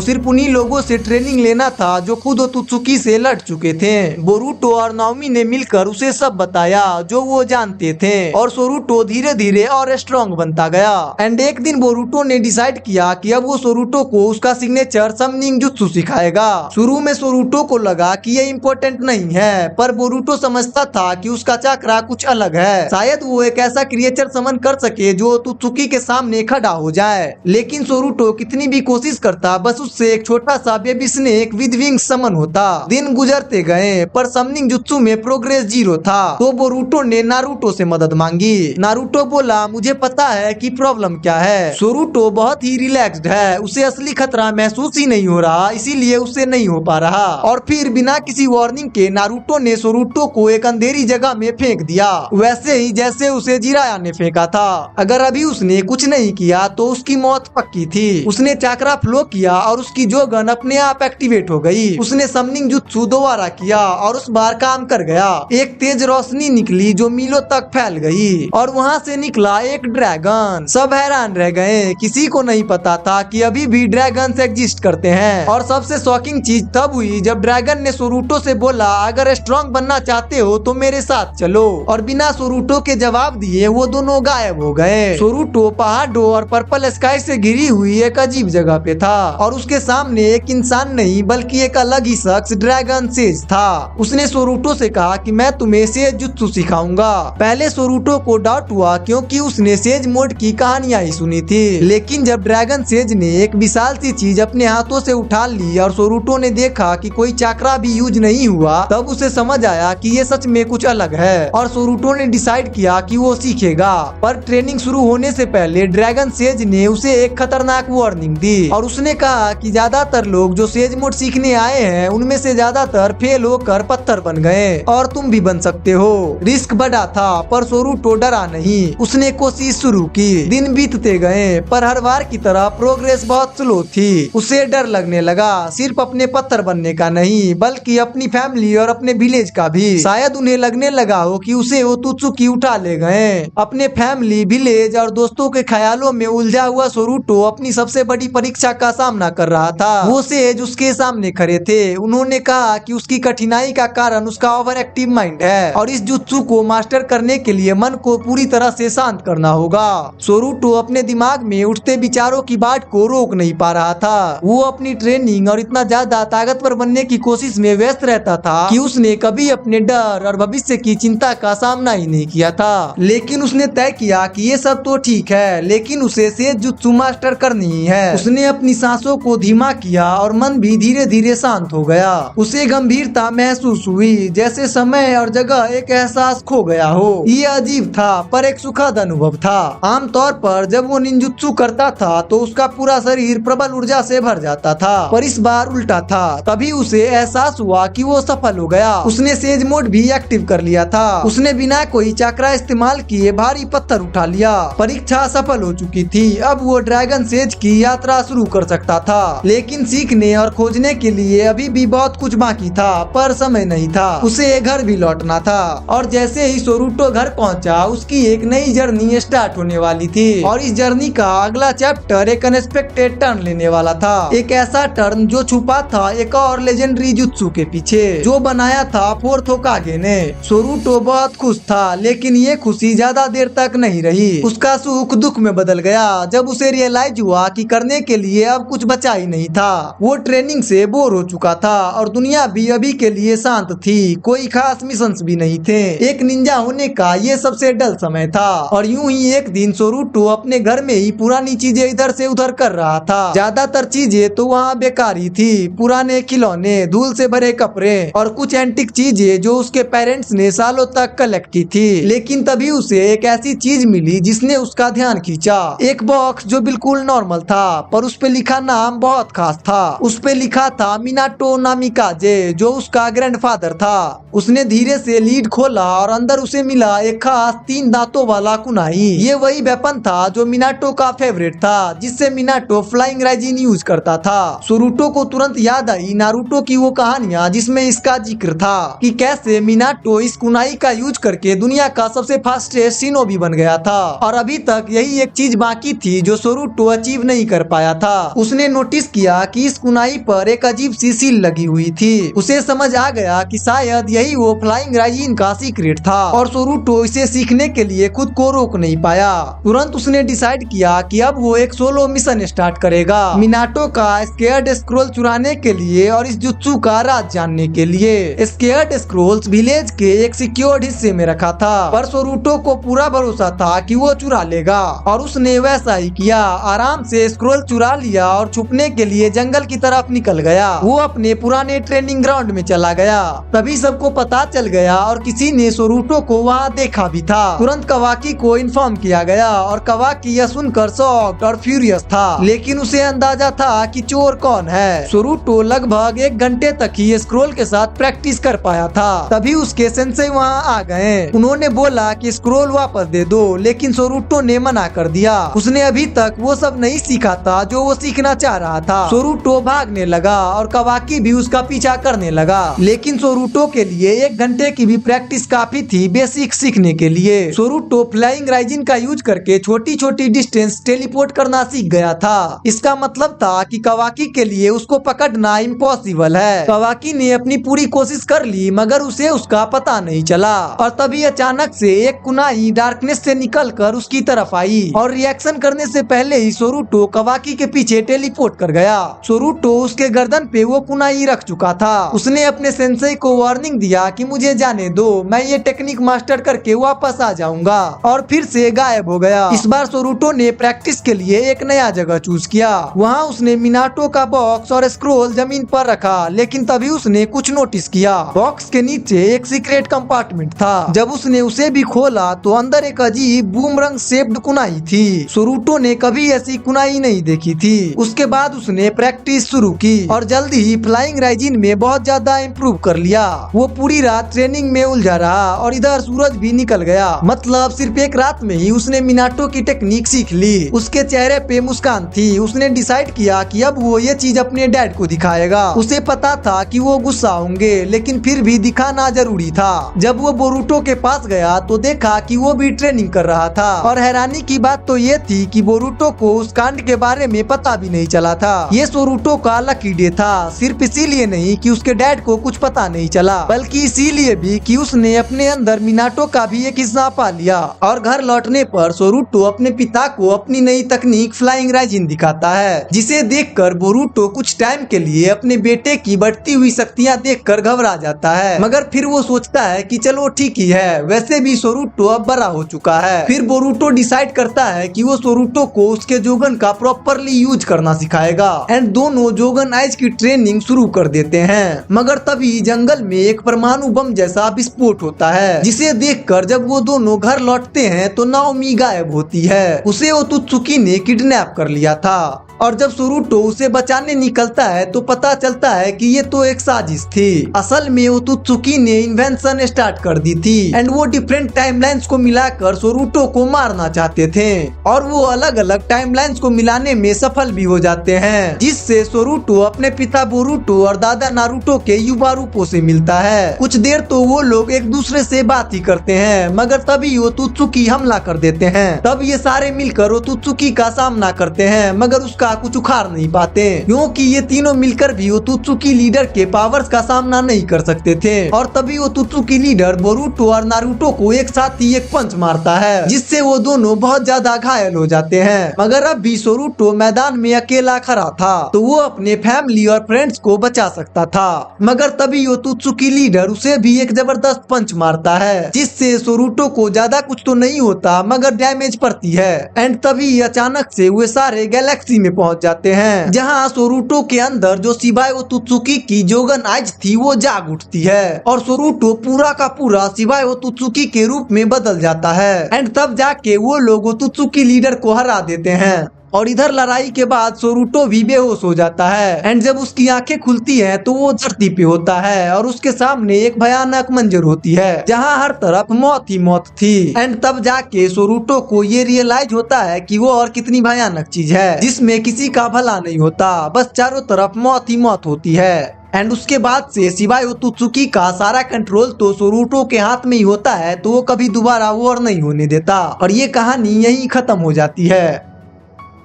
सिर्फ उन्हीं लोगों से ट्रेनिंग लेना था जो खुद ओतुत्सुकी से लड़ चुके थे। बोरूटो और नाओमी ने मिलकर उसे सब बताया जो वो जानते थे और सोरूटो धीरे धीरे और स्ट्रॉन्ग बनता गया। एंड एक दिन बोरूटो ने डिसाइड किया कि अब वो सोरूटो को उसका सिग्नेचर समनिंग जुत्सु सिखाएगा। शुरू में सोरूटो को लगा कि ये इम्पोर्टेंट नहीं है, पर बोरूटो समझता था कि उसका चक्रा कुछ अलग है। शायद वो एक ऐसा क्रिएचर समन कर सके जो ओतुत्सुकी सातसुकी के सामने खड़ा हो जाए। लेकिन सोरूटो कितनी भी कोशिश करता, बस उससे एक छोटा सा बेबी स्नेक विद विंग्स समन होता। दिन गुजरते गए पर समनिंग जुत्सु में प्रोग्रेस 0 था। तो बोरुटो ने नारुतो से मदद मांगी। नारुतो बोला, मुझे पता है कि प्रॉब्लम क्या है। सोरूटो बहुत ही रिलैक्स्ड है, उसे असली खतरा महसूस ही नहीं हो रहा, इसीलिए उससे नहीं हो पा रहा। और फिर बिना किसी वार्निंग के नारुतो ने सोरूटो को एक अंधेरी जगह में फेंक दिया, वैसे ही जैसे उसे जिराया ने फेंका था। अगर अभी उसने कुछ नहीं किया तो उसकी मौत पक्की थी। उसने चाक्रा फ्लो किया और उसकी जोगन अपने आप एक्टिवेट हो गई। उसने समनिंग जुत्सु दोबारा किया और उस बार काम कर गया। एक तेज रोशनी निकली जो मीलों तक फैल गई और वहाँ से निकला एक ड्रैगन। सब हैरान रह गए, किसी को नहीं पता था कि अभी भी ड्रैगन्स एग्जिस्ट करते हैं। और सबसे शॉकिंग चीज तब हुई जब ड्रैगन ने सोरूटो से बोला, अगर स्ट्रॉन्ग बनना चाहते हो तो मेरे साथ चलो। और बिना सोरूटो के जवाब दिए वो दोनों गायब हो गए। सोरूटो पहाड़ों और पर्पल स्काई से घिरी हुई एक अजीब जगह पे था और उसके सामने एक इंसान नहीं बल्कि एक अलग ही शख्स ड्रैगन सेज था। उसने सोरूटो से कहा कि मैं तुम्हें सेज जुत्सु सिखाऊंगा। पहले सोरूटो को डाउट हुआ क्योंकि उसने सेज मोड की कहानियां ही सुनी थी, लेकिन जब ड्रैगन सेज ने एक विशाल सी चीज अपने हाथों से उठा ली और सोरूटो ने देखा कि कोई चाक्रा भी यूज नहीं हुआ, तब उसे समझ आया कि ये सच में कुछ अलग है। और सोरूटो ने डिसाइड किया कि वो सीखेगा। पर ट्रेनिंग शुरू होने से पहले ड्रैगन सेज ने उसे एक खतरनाक वार्निंग दी और उसने कहा कि ज्यादातर लोग जो सेज मोड सीखने आए हैं उनमें से ज्यादातर फेल होकर पत्थर बन गए और तुम भी बन सकते हो। रिस्क बड़ा था पर सोरूटो डरा नहीं, उसने कोशिश शुरू की। दिन बीतते गए पर हर बार की तरह प्रोग्रेस बहुत स्लो थी। उसे डर लगने लगा, सिर्फ अपने पत्थर बनने का नहीं बल्कि अपनी फैमिली और अपने विलेज का भी। शायद उन्हें लगने लगा हो कि उसे ओत्सुकी उठा ले गए। अपने फैमिली, विलेज और दोस्तों के ख्यालों में उलझा हुआ सोरूटो अपनी सबसे बड़ी परीक्षा का सामना कर रहा था। वो सेज उसके सामने खड़े थे। उन्होंने कहा कि उसकी कठिनाई का कारण उसका ओवर एक्टिव माइंड है और इस जुत्सु को मास्टर करने के लिए मन को पूरी तरह से शांत करना होगा। सोरूटो अपने दिमाग में उठते विचारों की बाढ़ को रोक नहीं पा रहा था। वो अपनी ट्रेनिंग और इतना ज्यादा ताकतवर बनने की कोशिश में व्यस्त रहता था कि उसने कभी अपने डर और भविष्य की चिंता का सामना ही नहीं किया था। लेकिन उसने तय किया कि ये सब तो ठीक है, लेकिन उसे सेज जुत्सु मास्टर करनी ही है। उसने अपनी सांसों को धीमा किया और मन भी धीरे धीरे शांत हो गया। उसे गंभीरता महसूस हुई, जैसे समय और जगह एक एहसास खो गया हो। ये अजीब था पर एक सुखद अनुभव था। आमतौर पर जब वो निंजुत्सु करता था तो उसका पूरा शरीर प्रबल ऊर्जा से भर जाता था, पर इस बार उल्टा था। तभी उसे एहसास हुआ कि वो सफल हो गया। उसने सेज मोड भी एक्टिव कर लिया था। उसने बिना कोई चाक्रा इस्तेमाल किए भारी पत्थर उठा लिया। परीक्षा सफल हो चुकी थी। अब वो ड्रैगन सेज की यात्रा शुरू कर सकता था, लेकिन सीखने और खोजने के लिए अभी भी बहुत कुछ बाकी था। पर समय नहीं था, उसे घर भी लौटना था। और जैसे ही सोरूटो घर पहुंचा, उसकी एक नई जर्नी स्टार्ट होने वाली थी। और इस जर्नी का अगला चैप्टर एक अनएक्सपेक्टेड टर्न लेने वाला था। एक ऐसा टर्न जो छुपा था एक और लेजेंडरी जुत्सु के पीछे, जो बनाया था फोर्थ होकागे ने। सोरूटो बहुत खुश था, लेकिन ये खुशी ज्यादा देर तक नहीं रही। उसका सुख दुख में बदल गया जब उसे रियलाइज हुआ कि करने के लिए अब कुछ बचा ही नहीं था। वो ट्रेनिंग से बोर हो चुका था और दुनिया भी अभी के लिए शांत थी। कोई खास मिशंस भी नहीं थे। एक निंजा होने का ये सबसे डल समय था। और यूं ही एक दिन सोरूटो अपने घर में ही पुरानी चीजें इधर से उधर कर रहा था। ज्यादातर चीजें तो वहाँ बेकार ही थी। पुराने खिलौने, धूल से भरे कपड़े और कुछ एंटिक चीजें जो उसके पेरेंट्स ने सालों तक कलेक्ट की थी। लेकिन तभी उसे एक ऐसी चीज मिली जिसने उसका ध्यान खींचा। एक बॉक्स जो बिल्कुल नॉर्मल था, पर उस पे लिखा नाम बहुत खास था। उस पे लिखा था मिनाटो नामिकाजे, जो उसका ग्रैंडफादर था। उसने धीरे से लीड खोला और अंदर उसे मिला एक खास 3 दांतों वाला कुनाई। ये वही वेपन था जो मिनाटो का फेवरेट था, जिससे मिनाटो फ्लाइंग राइजिन यूज करता था। सोरूटो को तुरंत याद आई नारुतो की वो कहानियां जिसमें इसका जिक्र था कि कैसे मिनाटो इस कुनाई का यूज करके दुनिया का सबसे फास्टेस्ट शिनोबी बन गया था। और अभी तक यही एक चीज बाकी थी जो सोरूटो अचीव नहीं कर पाया था। उसने नोटिस किया कि इस कुनाई पर एक अजीब सी सील लगी हुई थी। उसे समझ आ गया कि शायद यही वो फ्लाइंग राइजिन का सीक्रेट था और सोरूटो इसे सीखने के लिए खुद को रोक नहीं पाया। तुरंत उसने डिसाइड किया कि अब वो एक सोलो मिशन स्टार्ट करेगा, मिनाटो का स्केयर्ड स्क्रोल चुराने के लिए और इस जुत्सु का राज जानने के लिए। स्केयर्ड स्क्रोल्स विलेज के एक सिक्योर्ड हिस्से में रखा था, पर सोरूटो को पूरा भरोसा था कि वो चुरा लेगा। जाएगा। और उसने वैसा ही किया, आराम से स्क्रोल चुरा लिया और छुपने के लिए जंगल की तरफ निकल गया। वो अपने पुराने ट्रेनिंग ग्राउंड में चला गया। तभी सबको पता चल गया और किसी ने सोरूटो को वहाँ देखा भी था। तुरंत कवाकी को इन्फॉर्म किया गया और कवाकी यह सुनकर शॉक्ड और फ्यूरियस था, लेकिन उसे अंदाजा था कि चोर कौन है। सोरूटो लगभग 1 घंटे तक ही स्क्रोल के साथ प्रैक्टिस कर पाया था। तभी उसके सेंसेई वहाँ आ गए। उन्होंने बोला कि स्क्रोल वापस दे दो, लेकिन सोरूटो ने मना कर दिया। उसने अभी तक वो सब नहीं सीखा था जो वो सीखना चाह रहा था। सोरूटो भागने लगा और कवाकी भी उसका पीछा करने लगा, लेकिन सोरूटो के लिए 1 घंटे की भी प्रैक्टिस काफी थी बेसिक सीखने के लिए। सोरूटो फ्लाइंग राइजिन का यूज करके छोटी छोटी डिस्टेंस टेलीपोर्ट करना सीख गया था। इसका मतलब था कि कवाकी के लिए उसको पकड़ना इम्पॉसिबल है। कवाकी ने अपनी पूरी कोशिश कर ली, मगर उसे उसका पता नहीं चला। और तभी अचानक से एक कुनाई डार्कनेस से निकलकर उसकी तरफ आई और रिएक्शन करने से पहले ही सोरूटो कवाकी के पीछे टेलीपोर्ट कर गया। सोरूटो उसके गर्दन पे वो कुनाई रख चुका था। उसने अपने सेंसेई को वार्निंग दिया कि मुझे जाने दो, मैं ये टेक्निक मास्टर करके वापस आ जाऊंगा, और फिर से गायब हो गया। इस बार सोरूटो ने प्रैक्टिस के लिए एक नया जगह चूज किया। वहाँ उसने मिनाटो का बॉक्स और स्क्रोल जमीन पर रखा, लेकिन तभी उसने कुछ नोटिस किया। बॉक्स के नीचे एक सीक्रेट कंपार्टमेंट था। जब उसने उसे भी खोला तो अंदर एक अजीब बूमरंग शेप्ड कुनाई थी। सोरूटो ने कभी ऐसी कुनाई नहीं देखी थी। उसके बाद उसने प्रैक्टिस शुरू की और जल्दी ही फ्लाइंग राइजिन में बहुत ज्यादा इम्प्रूव कर लिया। वो पूरी रात ट्रेनिंग में उलझा रहा और इधर सूरज भी निकल गया। मतलब सिर्फ एक रात में ही उसने मिनाटो की टेक्निक सीख ली। उसके चेहरे पे मुस्कान थी। उसने डिसाइड किया कि अब वो ये चीज अपने डैड को दिखाएगा। उसे पता था कि वो गुस्सा होंगे, लेकिन फिर भी दिखाना जरूरी था। जब वो बोरूटो के पास गया तो देखा कि वो भी ट्रेनिंग कर रहा था, और हैरानी की बात तो ये थी कि बोरूटो को उस कांड के बारे में पता भी नहीं चला था। ये सोरूटो का लकी डे था, सिर्फ इसीलिए नहीं कि उसके डैड को कुछ पता नहीं चला, बल्कि इसीलिए भी कि उसने अपने अंदर मिनाटो का भी एक हिस्सा पा लिया। और घर लौटने पर सोरूटो अपने पिता को अपनी नई तकनीक फ्लाइंग राइजिन दिखाता है, जिसे देखकर बोरूटो कुछ टाइम के लिए अपने बेटे की बढ़ती हुई शक्तियाँ देखकर घबरा जाता है, मगर फिर वो सोचता है कि चलो ठीक ही है, वैसे भी सोरूटो अब बड़ा हो चुका है। फिर बोरूटो डिसाइड करता है कि वो सोरूटो को उसके जोगन का प्रॉपरली यूज करना सिखाएगा, एंड दोनों जोगन आइज की ट्रेनिंग शुरू कर देते हैं। मगर तभी जंगल में एक परमाणु बम जैसा विस्फोट होता है, जिसे देखकर जब वो दोनों घर लौटते हैं तो नाओमी गायब होती है। उसे ओतुत्सुकी ने किडनैप कर लिया था, और जब सोरूटो उसे बचाने निकलता है तो पता चलता है कि ये तो एक साजिश थी। असल में ओतुत्सुकी ने इन्वेंशन स्टार्ट कर दी थी, एंड वो डिफरेंट टाइमलाइंस को मिलाकर सोरूटो को मारना चाहते थे, और वो अलग अलग टाइमलाइंस को मिलाने में सफल भी हो जाते हैं, जिससे सोरूटो अपने पिता बोरूटो और दादा नारुतो के युवा रूपों से मिलता है। कुछ देर तो वो लोग एक दूसरे से बात ही करते हैं, मगर तभी ओतुत्सुकी हमला कर देते हैं। तब ये सारे मिलकर ओतुत्सुकी का सामना करते हैं, मगर उसका कुछ उखाड़ नहीं पाते, क्योंकि ये तीनों मिलकर भी ओतुत्सुकी लीडर के पावर्स का सामना नहीं कर सकते थे। और तभी ओतुत्सुकी लीडर बोरूटो और नारुतो को एक साथ ही एक पंच मारता है, जिससे वो दोनों बहुत ज्यादा घायल हो जाते हैं। मगर अब भी सोरूटो मैदान में अकेला खड़ा था, तो वो अपने फैमिली और फ्रेंड्स को बचा सकता था। मगर तभी ओतुत्सुकी लीडर उसे भी एक जबरदस्त पंच मारता है, जिससे सोरूटो को ज्यादा कुछ तो नहीं होता, मगर डैमेज पड़ती है। एंड तभी अचानक से वे सारे गैलेक्सी में पहुंच जाते हैं, जहां सोरूटो के अंदर जो सिवाय ओतुत्सुकी की जोगन आइज थी वो जाग उठती है, और सोरूटो पूरा का पूरा सिवाय ओतुत्सुकी के रूप में बदल जाता है। एंड तब जाके वो लोग ओतुत्सुकी लीडर को हरा देते हैं। और इधर लड़ाई के बाद सोरूटो भी बेहोश हो जाता है, एंड जब उसकी आंखें खुलती हैं तो वो धरती पे होता है, और उसके सामने एक भयानक मंजर होती है, जहां हर तरफ मौत ही मौत थी। एंड तब जाके सोरूटो को ये रियलाइज होता है कि वो और कितनी भयानक चीज है, जिसमें किसी का भला नहीं होता, बस चारों तरफ मौत ही मौत होती है। एंड उसके बाद से सिवाय ओतुत्सुकी का सारा कंट्रोल तो सोरूटो के हाथ में ही होता है, तो वो कभी दोबारा वॉर नहीं होने देता, और ये कहानी यही खत्म हो जाती है।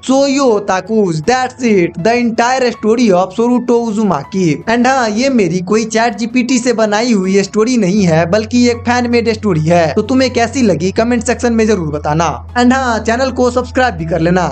So yo otakus, that's it, the entire story of Soruto Uzumaki। And हाँ, ये मेरी कोई चैट जीपीटी से बनाई हुई स्टोरी नहीं है, बल्कि एक फैन मेड स्टोरी है। तो तुम्हें कैसी लगी कमेंट सेक्शन में जरूर बताना, एंड हाँ, चैनल को सब्सक्राइब भी कर लेना।